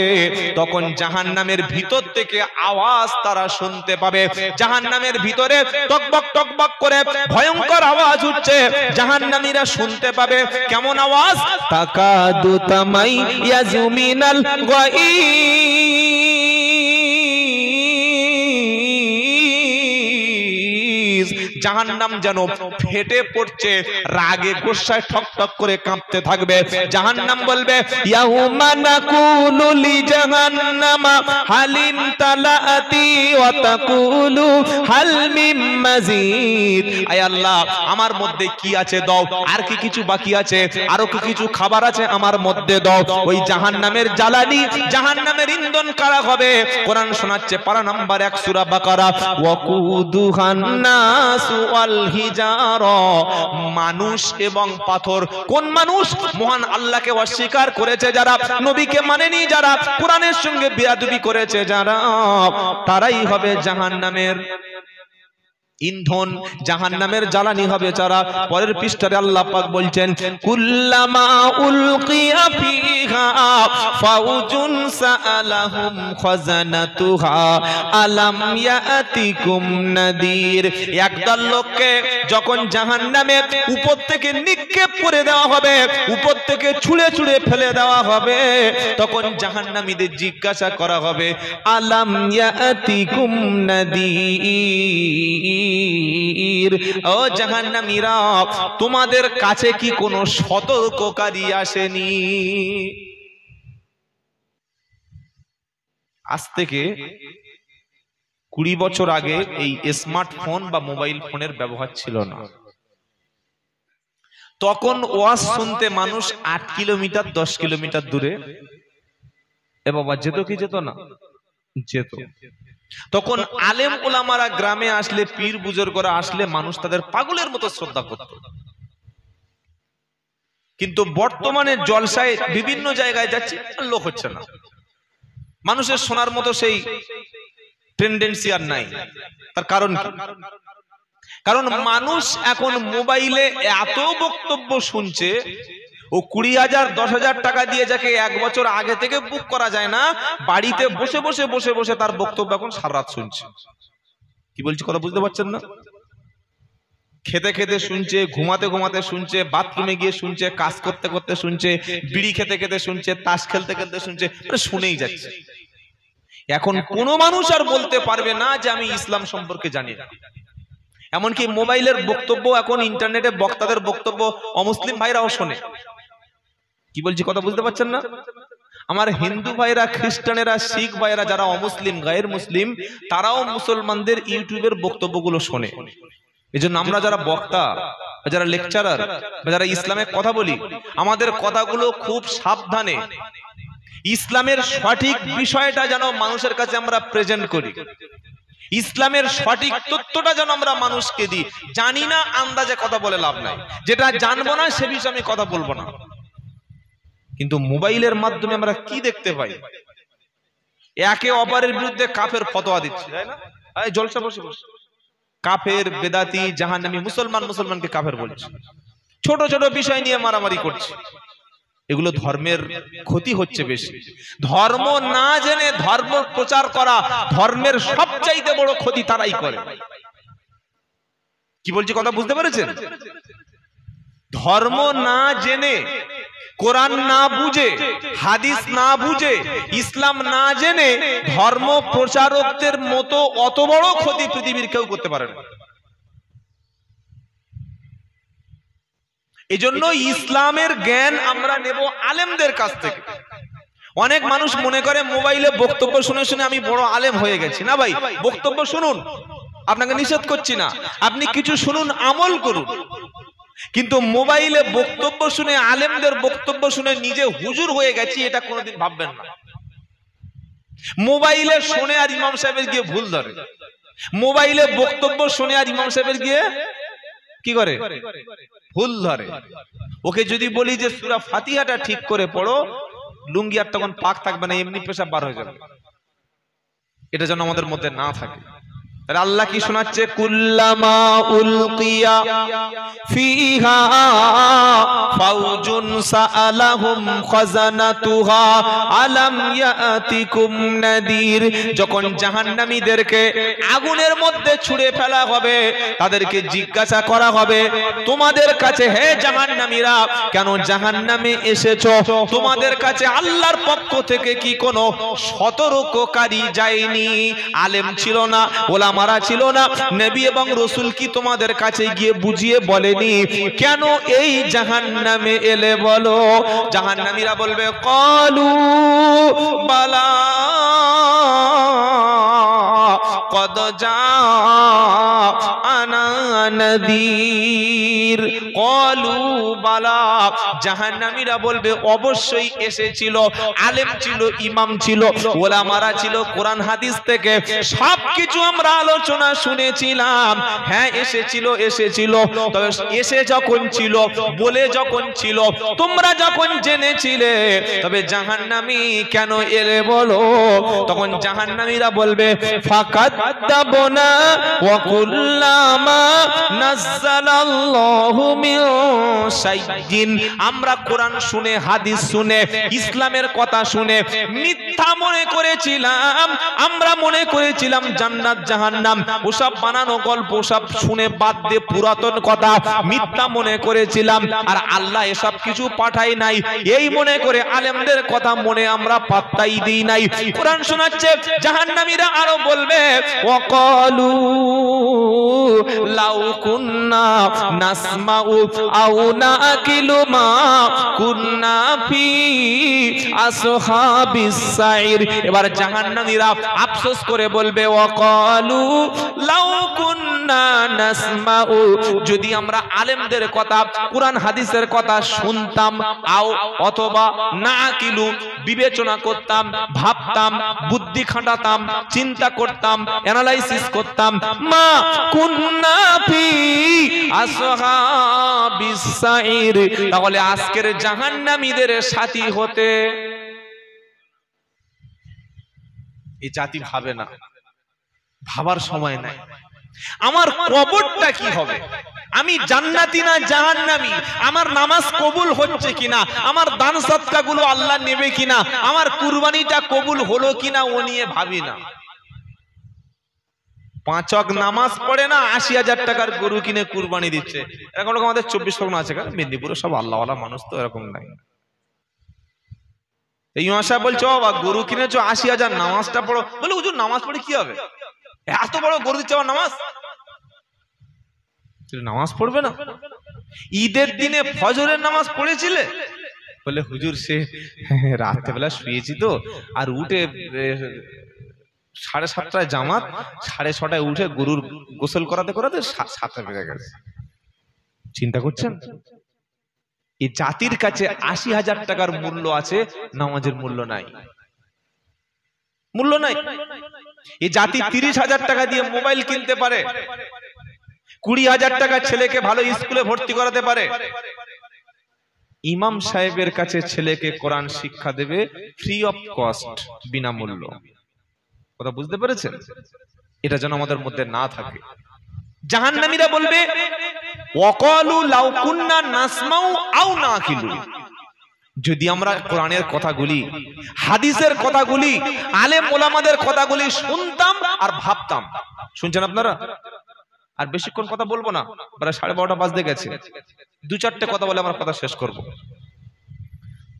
তখন জাহান্নামের ভিতর থেকে আওয়াজ তারা শুনতে পাবে। জাহান্নামের ভিতরে টকবক টকবক করে ভয়ঙ্কর আওয়াজ উঠছে, জাহান্নামীরা শুনতে পাবে। কেমন আওয়াজ? তাকাদু তামাইয়াজু মিনাল গায়িজ। জাহান্নাম যেন ফেটে পড়ছে, রাগে গোসায় ঠক ঠক করে কাঁপতে থাকবে। জাহান্নাম বলবে ইয়াউমা নাকুলু লিজাহান্নামা হালিন তালাতি ওয়া তাকুলু হাল মিম মাজিদ। আয় আল্লাহ, আমার মধ্যে কি আছে দাও, আর কি কিছু বাকি আছে, আরো কি কিছু খাবার আছে আমার মধ্যে দাও। ওই জাহান্নামের জ্বালানি, জাহান্নামের ইন্ধন কারা হবে? কোরআন শোনাচ্ছে পারা নাম্বার 1 সূরা বাকারা, ওয়াকুদুহান নাস ওয়াল হিজারা। মানুষ এবং পাথর। কোন মানুষ? মহান আল্লাহকে অস্বীকার করেছে যারা, নবীকে মানেনি যারা, কোরআনের সঙ্গে বেয়াদবি করেছে যারা, তারাই হবে জাহান্নামের ইন্ধন, জাহান্নামের জ্বালানি হবে যারা। পরের পৃষ্ঠায় আল্লাহ পাক বলছেন কুল্লামা উলকিয়া ফিহা ফাউজুন সাআলাহুম খাজানাতুহা আলাম ইয়াতিকুম নাদির। একদল লোককে যখন জাহান্নামে উপর থেকে নিক্ষেপ করে দেওয়া হবে, উপর থেকে ছুঁড়ে ছুঁড়ে ফেলে দেওয়া হবে, তখন জাহান্নামীদের জিজ্ঞাসা করা হবে আলাম ইয়াতিকুম নাদির। ও জাহান্নামীরা, তোমাদের কাছে কি কোনো সতর্ককারী আসেনি? আজ থেকে 20 বছর আগে এই স্মার্টফোন বা মোবাইল ফোনের ব্যবহার ছিল না। তখন ওয়াজ শুনতে মানুষ 8 কিলোমিটার 10 কিলোমিটার দূরে এ বাবা যেত কি যেত না? যেত। তখন আলেম ওলামারা গ্রামে আসলে, পীর বুজুর্গরা আসলে মানুষ তাদের পাগলের মতো শ্রদ্ধা করত। কিন্তু বর্তমানে জলসায় বিভিন্ন জায়গায় যাচ্ছে, লোক হচ্ছে না, মানুষের শোনার মতো সেই টেন্ডেন্সি আর নাই। তার কারণ কি? কারণ মানুষ এখন মোবাইলে এত বক্তব্য শুনছে, ও 20,000 10,000 টাকা দিয়ে যাকে 1 বছর আগে থেকে বুক করা যায় না, বাড়িতে বসে বসে বসে বসে তার বক্তব্য এখন সারা রাত শুনছে। কি বলছি কথা বুঝতে পারছেন না? খেতে খেতে শুনছে, ঘুমাতে ঘুমাতে শুনছে, বাথরুমে গিয়ে শুনছে, কাজ করতে করতে শুনছে, বিড়ি খেতে খেতে শুনছে, তাস খেলতে খেলতে শুনছে, শুনেই যাচ্ছে। এখন কোনো মানুষ আর বলতে পারবে না যে আমি ইসলাম সম্পর্কে জানি না। এমনকি মোবাইলের বক্তব্য এখন ইন্টারনেটে বক্তাদের বক্তব্য অমুসলিম ভাইরাও শোনে। কি বলছি কথা বুঝতে পারছেন না? আমার হিন্দু ভাইরা, খ্রিস্টানেরা, শিখ ভাইরা যারা অমুসলিম গায়ের মুসলিম, তারাও মুসলমানদের ইউটিউবের বক্তব্যগুলো শোনে। এজন্য আমরা যারা বক্তা, যারা লেকচারার, যারা ইসলামের কথা বলি, আমাদের কথাগুলো খুব সাবধানে ইসলামের সঠিক বিষয়টা যেন মানুষের কাছে আমরা প্রেজেন্ট করি, ইসলামের সঠিক তথ্যটা যেন আমরা মানুষকে দিই। জানি না আন্দাজে কথা বলে লাভ নাই, যেটা জানবো না সে বিষয়ে আমি কথা বলবো না। কিন্তু মোবাইলের মাধ্যমে আমরা কি দেখতে পাই? একে অপরের বিরুদ্ধে কাফের ফতোয়া দিচ্ছে, তাই না? এই জলসা বসে বসে কাফের, বেদাতি, জাহান্নামী, মুসলমানকে কাফের বলছে, ছোট ছোট বিষয় নিয়ে মারামারি করছে। এগুলো ধর্মের ক্ষতি হচ্ছে বেশি। ধর্ম না জেনে ধর্ম প্রচার করা ধর্মের সবচাইতে বড় ক্ষতি তারাই করে। কি বলছি কথা বুঝতে পেরেছেন? ধর্ম না জেনে, কোরআন না বুঝে, হাদিস না বুঝে, ইসলাম না জেনে ধর্ম প্রচারকদের মতো অত বড় ক্ষতি পৃথিবীর কেউ করতে পারে না। এজন্য ইসলামের জ্ঞান আমরা নেব আলেমদের কাছ থেকে। অনেক মানুষ মনে করে মোবাইলে বক্তব্য শুনে শুনে আমি বড় আলেম হয়ে গেছি। না ভাই, বক্তব্য শুনুন, আপনাকে নিষেধ করছি না, আপনি কিছু শুনুন, আমল করুন। কিন্তু মোবাইলে বক্তব্য শুনে, আলেমদের বক্তব্য শুনে নিজে হুজুর হয়ে গেছি, এটা কোনোদিন ভাববেন না। মোবাইলে শুনে আর ইমাম সাহেবের গিয়ে ভুল ধরে, মোবাইলে বক্তব্য শুনে আর ইমাম সাহেবের গিয়ে কি করে? ভুল ধরে। ওকে যদি বলি যে সূরা ফাতিহাটা ঠিক করে পড়ো, লুঙ্গি আর তখন পাক থাকবে না, এমনি পেশাব বার হয়ে যাবে। এটা যেন আমাদের মধ্যে না থাকে। আল্লাহ কি শোনাচ্ছে? কুল্লামা উলকিয়া ফিহা ফাউজুন সাআলাহুম খাজানাতুহা আলাম ইয়াতিকুম নাদির। যখন জাহান্নামীদেরকে আগুনের মধ্যে ছুঁড়ে ফেলা হবে, তাদেরকে জিজ্ঞাসা করা হবে তোমাদের কাছে, হে জাহান্নামীরা, কেন জাহান্নামে এসেছো? তোমাদের কাছে আল্লাহর পক্ষ থেকে কি কোনো সতর্ককারী যায়নি? আলেম ছিল না, ওলামা মারা ছিল না, নবী এবং রাসূল কি তোমাদের কাছে গিয়ে বুঝিয়ে বলেনি কেন এই জাহান্নামে এলে? বলো। জাহান্নামীরা বলবে ক্বালু বালা কদ জাআনা নাযীর। ক্বালু বালা, জাহান্নামীরা বলবে অবশ্যই এসেছিল। আলেম ছিল, ইমাম ছিল, ওলামারা ছিল, কোরআন হাদিস থেকে সবকিছু আমরা আলোচনা শুনেছিলাম। হ্যাঁ এসেছিল, এসেছিল। তবে এসে যখন ছিল, বলে যখন ছিল, তোমরা যখন জেনেছিলে, তবে জাহান্নামী কেন এলে বলো? তখন জাহান্নামীরা বলবে ফাকাদ্দাবনা ওয়া কুল্লামা নাযালাল্লাহু মিন শাইইন। আমরা কোরআন শুনে, হাদিস শুনে, ইসলামের কথা শুনে মিথ্যা মনে করেছিলাম। আমরা মনে করেছিলাম জান্নাত জাহান্নাম ওসব বানানো গল্প, ওসব শুনে বাদ দিয়ে পুরাতন কথা মিথ্যা মনে করেছিলাম। আর আল্লাহ এসব কিছু পাঠাই নাই, এই মনে করে আলেমদের কথা মনে আমরা পাত্তাই দিই নাই। কোরআন শোনাচ্ছে। জাহান্নামীরা আরো বলবে ওয়াকালু লাউ কুন্না নাসমাউ আও নাকিলু মা কুন্না ফি আসহাবিস সাইর। এবার জাহান্নামীরা আফসোস করে বলবে ওয়াকালু লাউ কুন্না নাসমাউ, যদি আমরা আলেমদের কথা কুরআন হাদিসের কথা শুনতাম, আও অথবা নাকিলু বিবেচনা করতাম, ভাবতাম, বুদ্ধি খাটাতাম, চিন্তা করতাম, অ্যানালাইসিস করতাম, মা কুন্না ফি আসহাবিস সাইর, তাহলে আজকের জাহান্নামীদের সাথী হতে। এই জাতি ভাবে না, ভাবার সময় নাই আমার কবরটা কি হবে, আমি জান্নাতি না জাহান্নামী, আমার নামাজ কবুল হচ্ছে কিনা, আমার দান সদকা গুলো আল্লাহ নেবে কিনা, আমার কুরবানিটা কবুল হলো কিনা, ও নিয়ে ভাবি না। 5 ওয়াক্ত নামাজ পড়ে না, 80,000 টাকার গরু কিনে কুরবানি দিচ্ছে। এরকম লোক আমাদের 24 পরগনা আছে, কারণ মেদিনীপুরে সব আল্লাহওয়ালা মানুষ, তো এরকম নাই। এই মাসা বলছো গরু কিনেছো 80,000, নামাজটা পড়ো। বলে হুজুর নামাজ পড়ে কি হবে, এত বড় গরু দিচ্ছে আবার নামাজ, নামাজ পড়বে না? ঈদের দিনে ফজরের নামাজ পড়েছিলে? বলে হুজুর সে রাত্রেবেলা শুয়েছি তো, আর উঠে 7:30টায় জামাত, 6:30টায় উঠে গরুর গোসল করাতে করাতে 7টা বেজে গেছে। চিন্তা করছেন এই জাতির কাছে 80,000 টাকার মূল্য আছে, নামাজের মূল্য নাই, মূল্য নাই। এই জাতি 30,000 টাকা দিয়ে মোবাইল কিনতে পারে, 20,000 টাকা ছেলেকে ভালো স্কুলে ভর্তি করাতে পারে। ইমাম সাহেবের কাছে ছেলেকে কোরআন শিক্ষা দেবে ফ্রি অফ কস্ট, বিনামূল্য। কথা বুঝতে পেরেছেন? এটা যেন আমাদের মধ্যে না থাকে। জাহান্নামীরা বলবে ওয়াকালু লাউ কুন্না নাসমাউ আও নাকিলু, যদি আমরা কোরআনের কথাগুলি, হাদিসের কথাগুলি, আলেম ওলামাদের কথাগুলি শুনতাম আর ভাবতাম। শুনছেন আপনারা? আর বেশিক্ষণ কথা বলবো না, প্রায় 12:30 বাজতে গেছে। 2-4টে কথা বলে আমার কথা শেষ করব।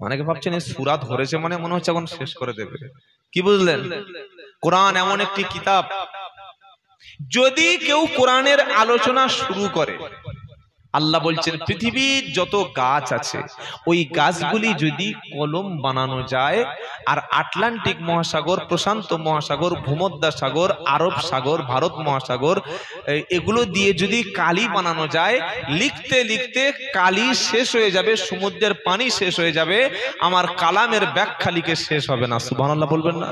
অনেকে ভাবছেন এই সূরা ধরেছে মানে মনে হচ্ছে এখন শেষ করে দেবে। কি বুঝলেন? কোরআন এমন একটি কিতাব, যদি কেউ কোরআনের আলোচনা শুরু করে, আল্লাহ বলছেন পৃথিবীর যত গাছ আছে ওই গাছগুলি যদি কলম বানানো যায়, আর আটলান্টিক মহাসাগর, প্রশান্ত মহাসাগর, ভূমধ্য সাগর, আরব সাগর, ভারত মহাসাগর, এগুলো দিয়ে যদি কালি বানানো যায়, লিখতে লিখতে কালি শেষ হয়ে যাবে, সমুদ্রের পানি শেষ হয়ে যাবে, আমার কালামের ব্যাখ্যা লিখে শেষ হবে না। সুবহানাল্লাহ বলবেন না?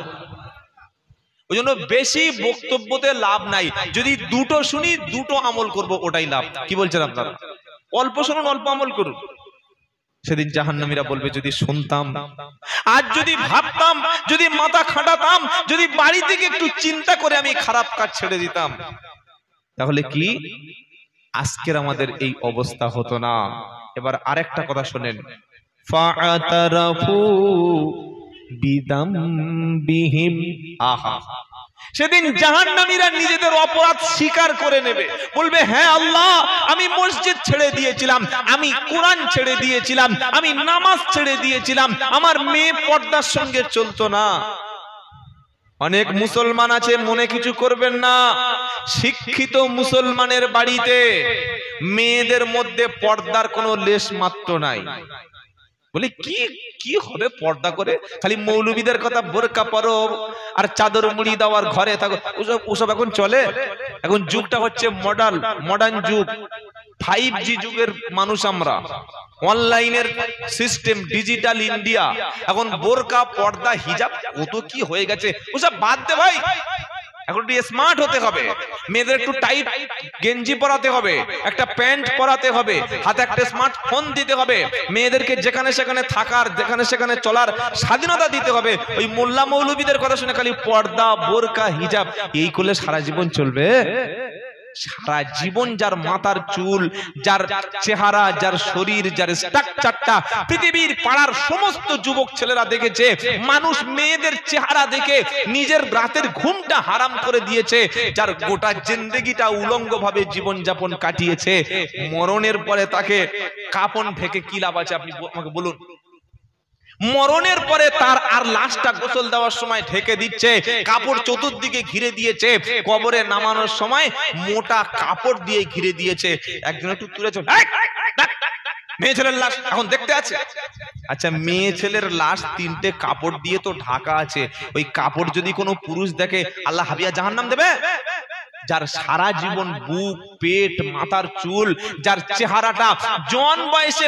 ওই জন্য বেশি বক্তব্যতে লাভ নাই, যদি দুটো শুনি দুটো আমল করব, ওটাই লাভ। কি বলছেন আপনারা? অল্প শুনুন, অল্প আমল করুন। সেদিন জাহান্নামীরা বলবে যদি শুনতাম, আর যদি ভাবতাম, যদি মাথা খাটাতাম, যদি বাড়ি থেকে একটু চিন্তা করে আমি খারাপ কাজ ছেড়ে দিতাম, তাহলে কি আজকের আমাদের এই অবস্থা হতো না। এবার আরেকটা কথা শোনেন, ফাআতারাফু বিদামবিহিম, আহা, সেদিন জাহান্নামীরা নিজেদের অপরাধ স্বীকার করে নেবে, বলবে হ্যাঁ আল্লাহ, আমি মসজিদ ছেড়ে দিয়েছিলাম, আমি কোরআন ছেড়ে দিয়েছিলাম, আমি নামাজ ছেড়ে দিয়েছিলাম, আমার মেয়ে পর্দার সঙ্গে চলতো না। অনেক মুসলমান আছে, মনে কিছু করবেন না, শিক্ষিত মুসলমানের বাড়িতে মেয়েদের মধ্যে পর্দার কোনো লেশ মাত্র নাই। বলি কি হবে পর্দা করে, খালি মৌলবীদের কথা, বোরকা পরো আর চাদর মুড়ি দাও আর ঘরে থাকো, ওসব এখন চলে? এখন যুগটা হচ্ছে মডার্ন যুগ, 5G যুগের মানুষ আমরা, অনলাইনের সিস্টেম, ডিজিটাল ইন্ডিয়া। এখন বোরকা, পর্দা, হিজাব কত কি হয়ে গেছে, ওসব বাদ দে ভাই। এখন একটু স্মার্ট হতে হবে, মেয়েদের একটু টাইট গেঞ্জি পরাতে হবে, একটা প্যান্ট পরাতে হবে, হাতে একটা স্মার্টফোন দিতে হবে, মেয়েদেরকে যেখানে সেখানে থাকার, যেখানে সেখানে চলার স্বাধীনতা দিতে হবে। ওই মোল্লা মৌলবীদের কথা শুনে খালি পর্দা, বোরকা, হিজাব এই করলে সারা জীবন চলবে? সারা জীবন যার মাথার চুল, যার চেহারা, যার শরীর, যার স্ট্রাকচারটা পৃথিবীর পাড়ার সমস্ত যুবক ছেলেরা দেখেছে, মানুষ মেয়েদের চেহারা দেখে নিজের রাতের ঘুমটা হারাম করে দিয়েছে, যার গোটা জিন্দেগিটা উলঙ্গ ভাবে জীবন যাপন কাটিয়েছে, মরণের পরে তাকে কাফন ঢেকে কি লাভ আছে? আপনি আমাকে বলুন। মরণের পরে তার আর লাশটা গোসল দেওয়ার সময় ঢেকে দিচ্ছে, কাপড় চতুর্দিকে ঘিরে দিয়েছে, কবরে নামানোর সময় মোটা কাপড় দিয়ে ঘিরে দিয়েছে। একজন একটু তুলে চল, মেয়ে ছেলের লাশ এখন দেখতে আছে। আচ্ছা, মেয়ে ছেলের লাশ তিনটে কাপড় দিয়ে তো ঢাকা আছে, ওই কাপড় যদি কোনো পুরুষ দেখে আল্লাহ হাবিয়া জাহান্নাম দেবে? যার সারা জীবন বুক পেট মাথার চুল, যার চেহারাটা জওয়ান বয়সে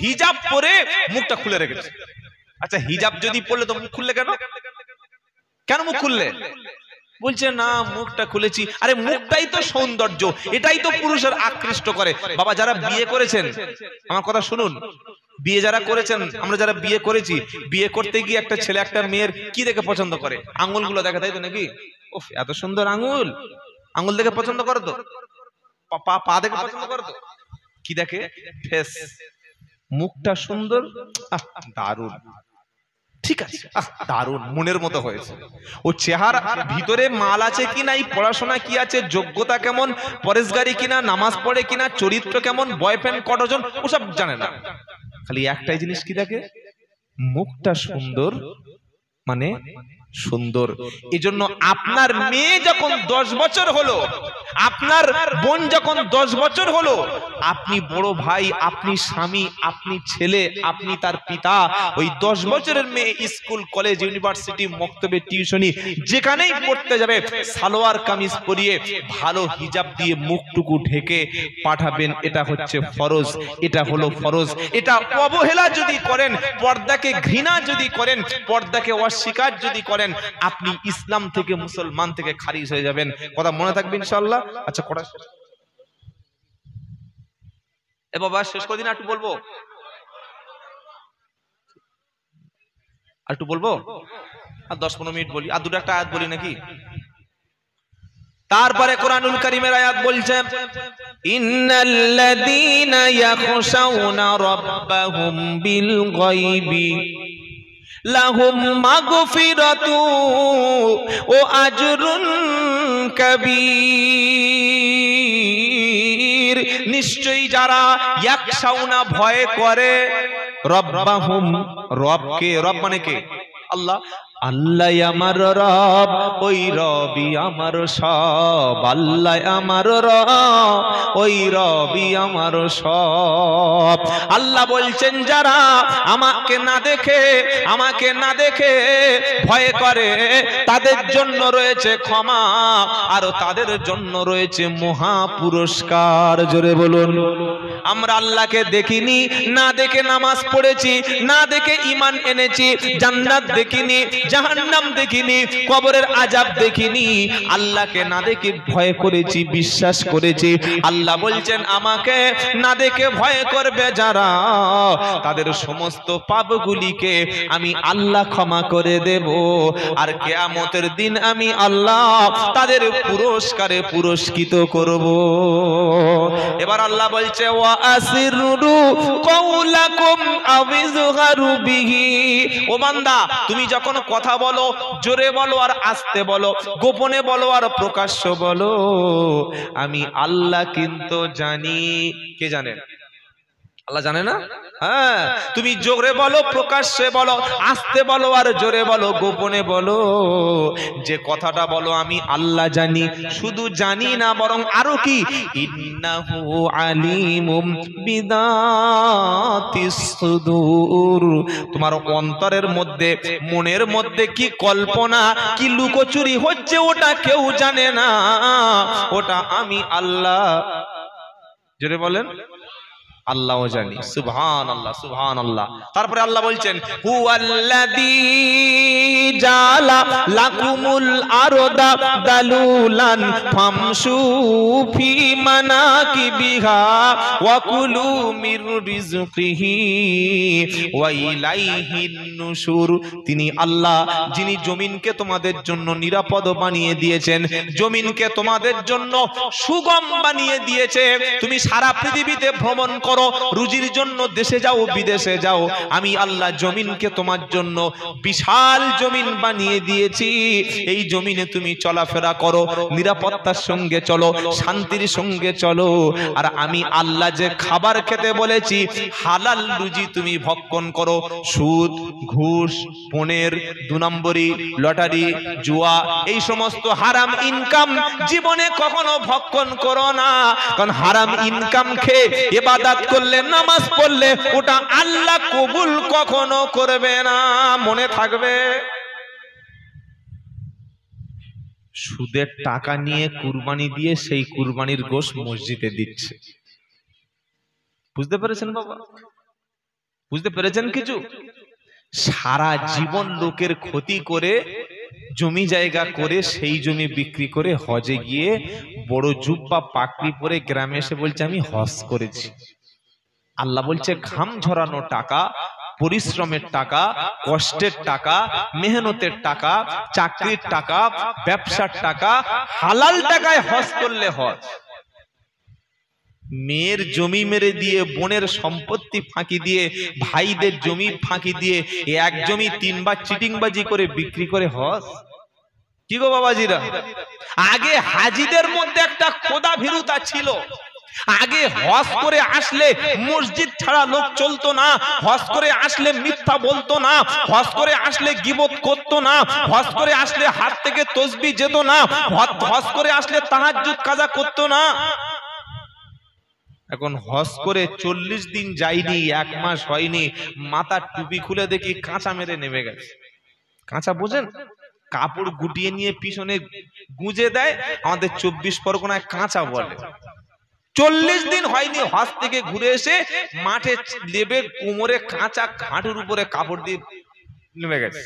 হিজাব পরে মুখটা খুলে রেখেছে। আচ্ছা, হিজাব যদি পড়লে তো মুখ খুললে কেন? কেন মুখ খুললে? বলছে না মুখটা খুলেছি। আরে মুখটাই তো সৌন্দর্য, এটাই তো পুরুষের আকৃষ্ট করে। বাবা যারা বিয়ে করেছেন আমার কথা শুনুন, বিয়ে যারা করেছেন, আমরা যারা বিয়ে করেছি, বিয়ে করতে গিয়ে একটা ছেলে একটা মেয়ের কি দেখে পছন্দ করে? আঙ্গুলগুলো দেখে, তাই তো নাকি? ওফ এত সুন্দর আঙ্গুল, আঙ্গুল দেখে পছন্দ করো তো? পা দেখে পছন্দ করো তো? কি দেখে? ফেস, মুখটা সুন্দর, দারুণ, ঠিক আছে, দারুণ, মনের মতো হয়েছে। ও চেহারা ভিতরে মাল আছে কি নাই, পড়াশোনা কি আছে, যোগ্যতা কেমন, পরেশগারি কিনা, নামাজ পড়ে কিনা, চরিত্র কেমন, বয়ফ্রেন্ড কতজন, ওসব জানে না। খালি একটাই জিনিস কি দেখে? মুখটা সুন্দর, মানে সুন্দর। এজন্য আপনার মেয়ে যখন 10 বছর হলো, আপনার বোন যখন 10 বছর হলো, আপনি বড় ভাই, আপনি স্বামী, আপনি ছেলে, আপনি তার পিতা, ওই 10 বছরের মেয়ে স্কুল কলেজ ইউনিভার্সিটি মক্তবে টিউশনি যেখানেই পড়তে যাবে, সালোয়ার কামিজ পরিয়ে ভালো হিজাব দিয়ে মুখটুকু ঢেকে পাঠাবেন। এটা হচ্ছে ফরজ, এটা হলো ফরজ। এটা অবহেলা যদি করেন, পর্দাকে ঘৃণা যদি করেন, পর্দাকে অস্বীকার যদি করেন, আপনি ইসলাম থেকে, মুসলমান থেকে খারিজ হয়ে যাবেন। কথা মনে থাকবে ইনশাআল্লাহ। আচ্ছা করা শেষ। এ বাবা শেষ করে দিন, একটু বলবো, একটু বলবো, আর 10-15 মিনিট বলি, আর দুটো একটা আয়াত বলি নাকি? তারপরে কোরআনুল কারীমের আয়াত বলছে, ইন্নাল্লাযীনা ইয়াখশাউনা রাব্বাহুম বিল গায়বি লাহুম মাগফিরাতু ও আজরুন কাবীর। নিশ্চয়ই যারা ইয়াখশাউনা ভয় করে, রব্বাহুম রবকে, রব মানে কে? আল্লাহ। আল্লাহ আমার রব, ওই রবি আমার সব। আল্লাহ আমার রব, ওই রবি আমার সব। আল্লাহ বলছেন যারা আমাকে না দেখে, আমাকে না দেখে ভয় করে, তাদের জন্য রয়েছে ক্ষমা, আর তাদের জন্য রয়েছে মহা পুরস্কার। জোরে বলুন। আমরা আল্লাহকে দেখিনি, না দেখে নামাজ পড়েছি, না দেখে ঈমান এনেছি, জান্নাত দেখিনি, জাহান্নাম দেখিনি, কবরের আযাব দেখিনি, আল্লাহকে না দেখে ভয় করেছি, বিশ্বাস করেছি। আল্লাহ বলছেন আমাকে না দেখে ভয় করবে যারা, তাদের সমস্ত পাপগুলিকে আমি আল্লাহ ক্ষমা করে দেব, আর কিয়ামতের দিন আমি আল্লাহ তাদের পুরস্কারে পুরস্কৃত করব। এবার আল্লাহ বলছে ওয়া আসিরু কাওলাকুম আবিজহারু বিহি। ও বান্দা, তুমি যখন কথা বলো, জোরে বলো আর আস্তে বলো, গোপনে বলো আর প্রকাশ্য বলো, আমি আল্লাহ কিন্তু জানি। কে জানেন? আল্লাহ জানে না? হ্যাঁ, তুমি জোরে বলো, প্রকাশ্যে বলো, আস্তে বলো আর জোরে বলো, গোপনে বলো, যে কথাটা বলো আমি আল্লাহ জানি। শুধু জানি না, বরং আরো কি, ইন্নাহু আলিমুম বিদাতিস সুদূর। তোমার অন্তরের মধ্যে, মনের মধ্যে কি কল্পনা, কি লুকোচুরি হচ্ছে, ওটা কেউ জানে না, ওটা আমি আল্লাহ। জোরে বলেন, আল্লাহও জানি। সুবহানাল্লাহ, সুবহানাল্লাহ। তারপরে আল্লাহ বলছেন হুয়াল্লাযী জালা লাকুমুল আরদা দালুলান ফামশু ফি মানাকিবিহা ওয়া কুলু মির রিজকিহি ওয়া ইলাইহিন নুশুর। তিনি আল্লাহ যিনি জমিনকে তোমাদের জন্য নিরাপদ বানিয়ে দিয়েছেন, জমিনকে তোমাদের জন্য সুগম বানিয়ে দিয়েছে। তুমি সারা পৃথিবীতে ভ্রমণ করো, করো, রুজির জন্য দেশে যাও বিদেশে যাও, আমি আল্লাহ জমিনকে তোমার জন্য বিশাল জমিন বানিয়ে দিয়েছি। এই জমিনে তুমি চলাফেরা করো, নিরাপত্তার সঙ্গে চলো, শান্তির সঙ্গে চলো। আর আমি আল্লাহ যে খাবার খেতে বলেছি হালাল রুজি তুমি ভক্ষণ করো। সুদ, ঘুষ, পনের, 2 নম্বরি, লটারি, জুয়া, এই সমস্ত হারাম ইনকাম জীবনে কখনো ভক্ষণ করো না। কারণ হারাম ইনকাম খেয়ে ইবাদত করলে, নামাজ পড়লে ওটা আল্লাহ কবুল কখনো করবে না, মনে থাকবে। সুদের টাকা নিয়ে কুরবানি দিয়ে সেই কুরবানির গোশত মসজিদে দিচ্ছে। বুঝতে পেরেছেন বাবা? বুঝতে পেরেছেন কিছু? সারা জীবন লোকের ক্ষতি করে, জমি জায়গা করে, সেই জমি বিক্রি করে হজে গিয়ে বড় জুব্বা পাকড়ি পরে গ্রামে এসে বলছে আমি হজ করেছি। আল্লাহ বলছে ঘাম ঝরানো টাকা, পরিশ্রমের টাকা, কষ্টের টাকা, মেহনতের টাকা, চাকরির টাকা, ব্যবসার টাকা, হালাল টাকায় হজ করলে হজ। মেয়ের জমি মেরে দিয়ে, বোনের সম্পত্তি ফাঁকি দিয়ে, ভাইদের জমি ফাঁকি দিয়ে, এক জমি 3 বার চিটিংবাজি করে বিক্রি করে হজ। কি গো বাবাজিরা, আগে হাজিদের মধ্যে একটা খোদা ভীরুতা ছিল। আগে হজ করে আসলে মসজিদ ছাড়া লোক চলতো না, হজ করে আসলে মিথ্যা বলতো না, হজ করে আসলে গীবত করতো না, হজ করে আসলে হাত থেকে তসবিহ যেত না, হজ করে আসলে তাহাজ্জুদ কাজা করতো না। এখন হজ করে 40 দিন যায়নি, 1 মাস হয়নি, মাথার টুপি খুলে দেখি কাঁচা মেরে নেমে গেছে। কাঁচা বোঝেন? কাপড় গুটিয়ে নিয়ে পিছনে গুঁজে দেয়, আমাদের 24 পরগনায় কাঁচা বলে। 40 দিন হয়নি হজ থেকে ঘুরে এসে মাঠে লেবে কোমরে কাঁচা, ঘাটুর উপরে কাপড় দিয়ে নেমে গেছে।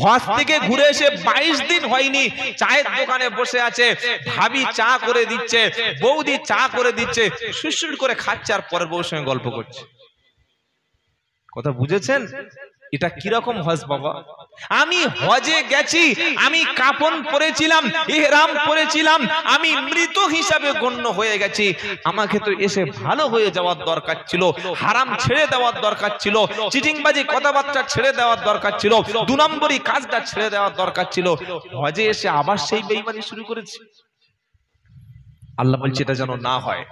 হজ থেকে ঘুরে এসে 22 দিন হয়নি, চায়ের দোকানে বসে আছে, ভাবি চা করে দিচ্ছে, বৌদি চা করে দিচ্ছে, সুসুর করে খাচ্ছে আর পরের বউর সঙ্গে গল্প করছে। কথা বুঝেছেন? এটা কিরকম হজ বাবা? আমি হজে গেছি, আমি কাফন পরেছিলাম, ইহরাম পরেছিলাম, আমি মৃত হিসাবে গণ্য হয়ে গেছি। আমাকে তো এসে ভালো হয়ে যাওয়ার দরকার ছিল, হারাম ছেড়ে দেওয়ার দরকার ছিল, চিটিংবাজি কথাবার্তা ছেড়ে দেওয়ার দরকার ছিল, 2 নম্বরি কাজটা ছেড়ে দেওয়ার দরকার ছিল। হজে এসে আবার সেই বেঈমানি শুরু করেছি। আল্লাহ বলছে এটা যেন না হয়।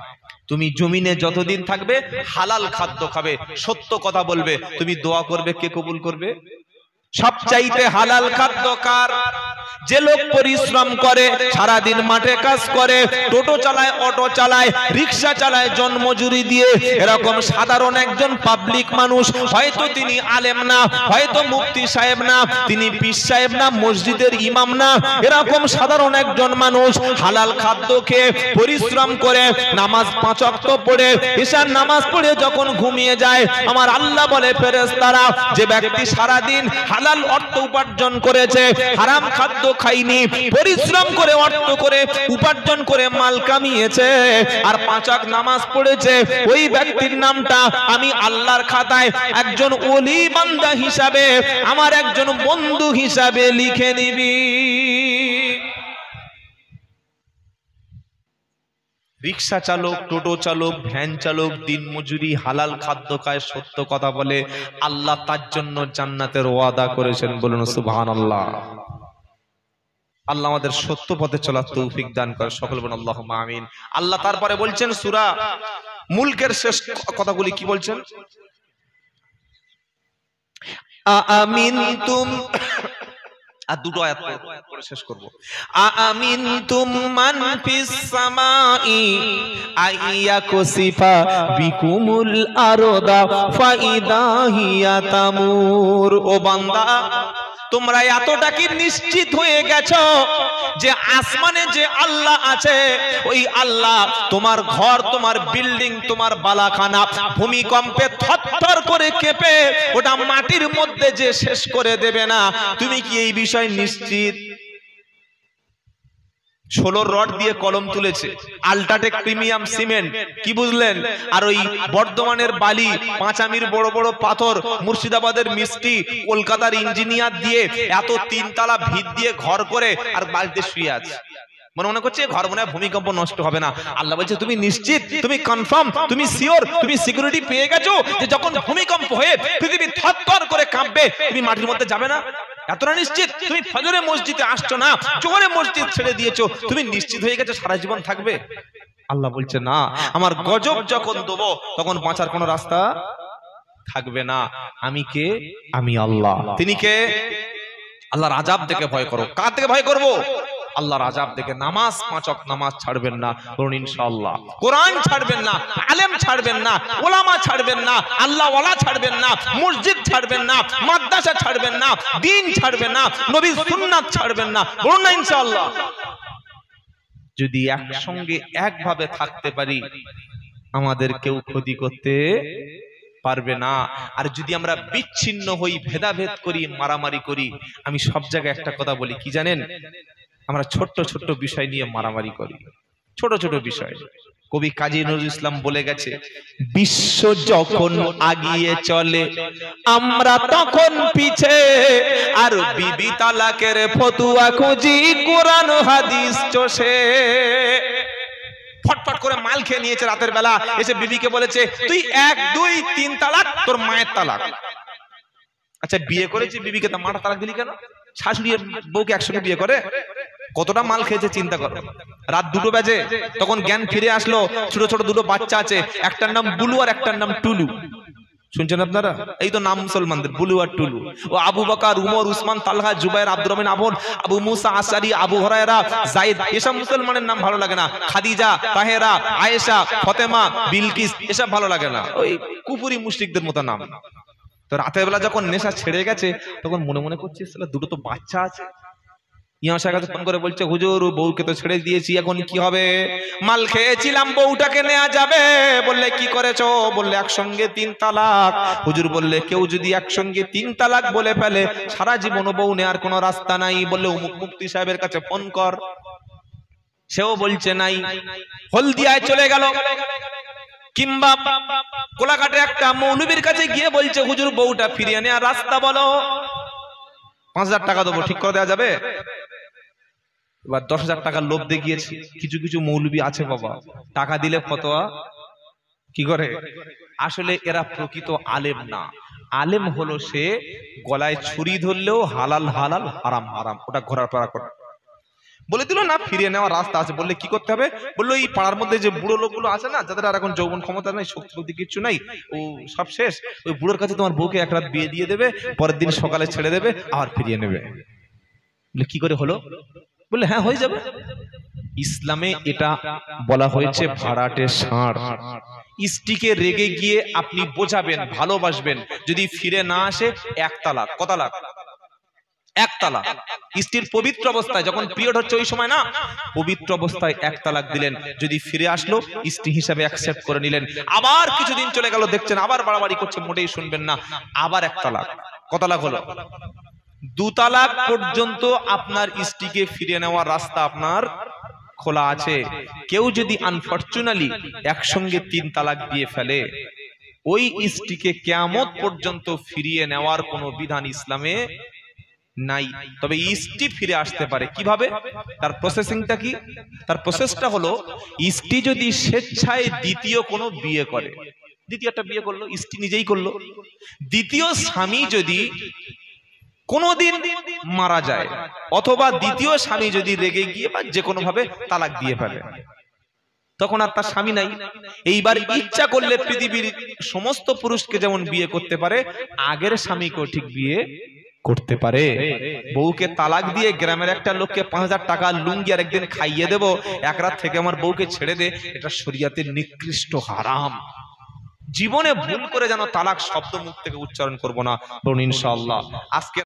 তুমি জমিনে যতদিন থাকবে হালাল খাদ্য খাবে, সত্য কথা বলবে, তুমি দোয়া করবে, কে কবুল করবে? সবচাইতে হালাল খাদ্য কার? যে লোক পরিশ্রম করে, সারাদিন মাঠে কাজ করে, টোটো চালায়, অটো চালায়, রিক্সা চালায় জন্মজুরি দিয়ে, এরকম সাধারণ একজন পাবলিক মানুষ, হয়তো তিনি আলেম না, হয়তো মুফতি সাহেব না, তিনি পীর সাহেব না, মসজিদের ইমাম না, এরকম সাধারণ একজন মানুষ হালাল খাদ্য খেয়ে পরিশ্রম করে নামাজ 5 ওয়াক্ত পড়ে, ঈশার নামাজ পড়ে যখন ঘুমিয়ে যায়, আমার আল্লাহ বলে ফেরেশতারা, যে ব্যক্তি সারাদিন হালাল অর্থ উপার্জন করেছে, হারাম খাদ্য খাইনি, পরিশ্রম করে অর্থ করে উপার্জন করে মাল কামিয়েছে, আর 5 ওয়াক্ত নামাজ পড়েছে, ওই ব্যক্তির নামটা আমি আল্লাহর খাতায় একজন ওলি বান্দা হিসাবে, আমার একজন বন্ধু হিসাবে লিখে নিবি। রিক্সা চালক, টোটো চালক, ভ্যান চালক, দিন মজুরি, হালাল খাদ্য খায়, সত্য কথা বলে, আল্লাহ তার জন্য জান্নাতের ওয়াদা করেছেন। বলুন সুবহানাল্লাহ। আল্লাহ আমাদের সত্য পথে চলার তৌফিক দান করে, সকল বলুন আল্লাহুম্মা আমিন। আল্লাহ তারপরে বলছেন সূরা মুলকের শেষ কথাগুলি কি বলছেন? আমিনতুম, আর 2টো আয়াত পড়ে শেষ করব। আমিনতুম মান ফিস সামাই আইয়াকুসিফা বিকুমুল আরদা ফাইদা হিয়া তামুর। ও বান্দা, তোমরা এতটা কি নিশ্চিত হয়ে গেছো যে আসমানে যে আল্লাহ আছে, ওই আল্লাহ তোমার ঘর, তোমার বিল্ডিং, তোমার বালাখানা ভূমিকম্পে থরথর করে কেঁপে ওটা মাটির মধ্যে যে শেষ করে দেবে না? তুমি কি এই বিষয়ে নিশ্চিত? 16 রড দিয়ে কলম তুলেছে, আল্ট্রাটেক প্রিমিয়াম সিমেন্ট, কি বুঝলেন? আর ওই বর্ধমানের বালি, পাঁচামির বড় বড় পাথর, মুর্শিদাবাদের মিষ্টি, কলকাতার ইঞ্জিনিয়ার দিয়ে এত 3 তলা ভিত দিয়ে ঘর করে আর বাড়িতে শুয়ে আছে। মনে মনে করছে ঘর মনে হয় ভূমিকম্প নষ্ট হবে না। আল্লাহ বলছে তুমি নিশ্চিত, তুমি কনফার্ম, তুমি শিওর, তুমি সিকিউরিটি পেয়ে গেছো যে যখন ভূমিকম্প হয়ে পৃথিবী থরথর করে কাঁপবে তুমি মাটির মধ্যে যাবে না? এতটা নিশ্চিত? তুমি ফজরে মসজিদে আসছো না, জোহরে মসজিদ ছেড়ে দিয়েছো, তুমি নিশ্চিত হয়ে গেছো সারা জীবন থাকবে? আল্লাহ বলছে না, আমার গজব যখন দেবো তখন বাঁচার কোনো রাস্তা থাকবে না। আমি কে? আমি আল্লাহ। তিনি কে? আল্লাহর আযাব থেকে ভয় করো। কার থেকে ভয় করবো? আল্লাহর আযাব থেকে। নামাজ, 5 ওয়াক্ত নামাজ ছাড়বেন না, বলুন ইনশাআল্লাহ। কোরআন ছাড়বেন না, আলেম ছাড়বেন না, ওলামা ছাড়বেন না, আল্লাহ ওয়ালা ছাড়বেন না, মসজিদ ছাড়বেন না, মাদ্রাসা ছাড়বেন না, দ্বীন ছাড়বেন না, নবীর সুন্নাত ছাড়বেন না, বলুন না ইনশাআল্লাহ। যদি একসঙ্গে একভাবে থাকতে পারি আমাদের কেউ ক্ষতি করতে পারবে না। আর যদি আমরা বিচ্ছিন্ন হই, ভেদাভেদ করি, মারামারি করি, আমি সব জায়গায় একটা কথা বলি কি জানেন? আমরা ছোট্ট ছোট্ট বিষয় নিয়ে মারামারি করি, ছোট ছোট বিষয়। কবি কাজী নজরুল ইসলাম বলে গেছে, বিশ্ব যখন আগিয়ে চলে আমরা তখন পিছে, আর বিবি তালাকের ফতুয়া খুঁজি কোরআন হাদিস চষে। ফটফট করে মাল খেয়ে নিয়েছে রাতের বেলা, এসে বিবিকে বলেছে তুই 1 2 3 তালাক, তোর মায়ের তালাক। আচ্ছা বিয়ে করেছি বিবিকে, তা মাটা তালাক দিলি কেন? শাশুড়ি বউকে একসঙ্গে বিয়ে করে? কতটা মাল খেয়েছে চিন্তা করো। রাত 2টো বাজে, তখন জ্ঞান ফিরে আসলো। ছোট ছোট 2টো বাচ্চা আছে, একটার নাম বুলু আর একটার নাম টুলু। শুনছেন আপনারা? এই তো নাম মুসলমানদের, বুলু আর টুলু। ও আবু বকর, উমর, উসমান, তালহা, জুবাইর, আব্দুর রহমান আবন, আবু মুসা আশআরী, আবু হুরায়রা, যায়েদ, এসব মুসলমানের নাম ভালো লাগে না। খাদিজা, তাহেরা, আয়েশা, ফাতেমা, বিলকিস, এসব ভালো লাগে না, ওই কুফরি মুশরিকদের মতো নাম। তো রাতের বেলা যখন নেশা ছেড়ে গেছে তখন মনে মনে করছে সালা 2টো তো বাচ্চা আছে। ইমাম সাহেব কাছে ফোন করে বলছে হুজুর বউকে তো ছেড়ে দিয়েছি, এখন কি হবে? মাল খেয়েছিলাম, বউটাকে নেওয়া যাবে? বললে কি করেছো? বললে একসঙ্গে 3 তালাক। হুজুর বললে কেউ যদি একসঙ্গে 3 তালাক বলে ফেলে সারা জীবন বউ নেওয়ার কোনো রাস্তা নাই। বললে অমুক মুফতি সাহেবের কাছে ফোন কর, সেও বলছে নাই। হলদিয়ায় চলে গেল, কিংবা কোলাঘাটে একটা মৌলবীর কাছে গিয়ে বলছে হুজুর বউটা ফিরিয়ে নেওয়ার রাস্তা বলো। 5000 টাকা দেবো, ঠিক করে দেওয়া যাবে? এবার 10,000 টাকার লোভ দেখিয়েছে। কিছু কিছু মৌলবী আছে বাবা, টাকা দিলে ফতোয়া কি করে? আসলে এরা প্রকৃত আলেম না। আলেম হলো সে গলায় ছুরি ধরলেও হালাল হালাল, হারাম হারাম, ওটা ঘোরাফেরা করে। বলে দিল না ফিরিয়ে নেওয়ার রাস্তা আছে। বললে কি করতে হবে? বললো এই পাড়ার মধ্যে যে বুড়ো লোকগুলো আছে না, যাদের আর এখন যৌবন ক্ষমতা নাই, শক্তি শক্তি কিচ্ছু নাই, ও সব শেষ, ওই বুড়োর কাছে তোমার বউকে 1 রাত বিয়ে দিয়ে দেবে, পরের দিন সকালে ছেড়ে দেবে, আবার ফিরিয়ে নেবে। বলে কি করে হলো? বললে হ্যাঁ হয়ে যাবে। ইসলামে এটা বলা হয়েছে ভাড়াটে ষাঁড়। স্ত্রীকে রেগে গিয়ে আপনি বোঝাবেন, ভালোবাসবেন, যদি ফিরে না আসে 1 তালাক। কত তালাক? 1 তালাক। স্ত্রীর পবিত্র অবস্থায়, যখন পিরিয়ড হচ্ছে ওই সময় না, পবিত্র অবস্থায় 1 তালাক দিলেন। যদি ফিরে আসলো স্ত্রী হিসাবে অ্যাকসেপ্ট করে নিলেন। আবার কিছুদিন চলে গেল, দেখছেন আবার বাড়াবাড়ি করছে, মোটেই শুনবেন না, আবার 1 তালাক। কত তালাক হলো? 2 তালাক পর্যন্ত আপনার স্ত্রীকে ফিরিয়ে নেওয়ার রাস্তা আপনার খোলা আছে। কেউ যদি আনফরচুনেটলি একসঙ্গে 3 তালাক দিয়ে ফেলে, ওই স্ত্রীকে কিয়ামত পর্যন্ত ফিরিয়ে নেওয়ার কোনো বিধান ইসলামে নাই। তবে স্ত্রী ফিরে আসতে পারে। কিভাবে? তার প্রসেসিংটা কি? তার প্রসেসটা হলো, স্ত্রী যদি স্বেচ্ছায় দ্বিতীয় কোনো বিয়ে করে, দ্বিতীয়টা বিয়ে করলো, স্ত্রী নিজেই করলো, দ্বিতীয় স্বামী যদি কোনদিন মারা যায়, অথবা দ্বিতীয় স্বামী যদি রেগে গিয়ে বা যে কোনো ভাবে তালাক দিয়ে ফেলে, তখন আর তার স্বামী নাই। এইবার ইচ্ছা করলে পৃথিবীর সমস্ত পুরুষকে যেমন বিয়ে করতে পারে, আগের স্বামীকেও ঠিক বিয়ে করতে পারে। বউকে তালাক দিয়ে গ্রামের একটা লোককে 5000 টাকা লুঙ্গি আর একদিন খাইয়ে দেব, 1 রাত থেকে আমার বউকে ছেড়ে দে, এটা শরীয়তের নিকৃষ্ট হারাম। জীবনে ভুল করে যেন তালাক শব্দ মুখ থেকে উচ্চারণ করব না, বলুন ইনশাআল্লাহ। আজকে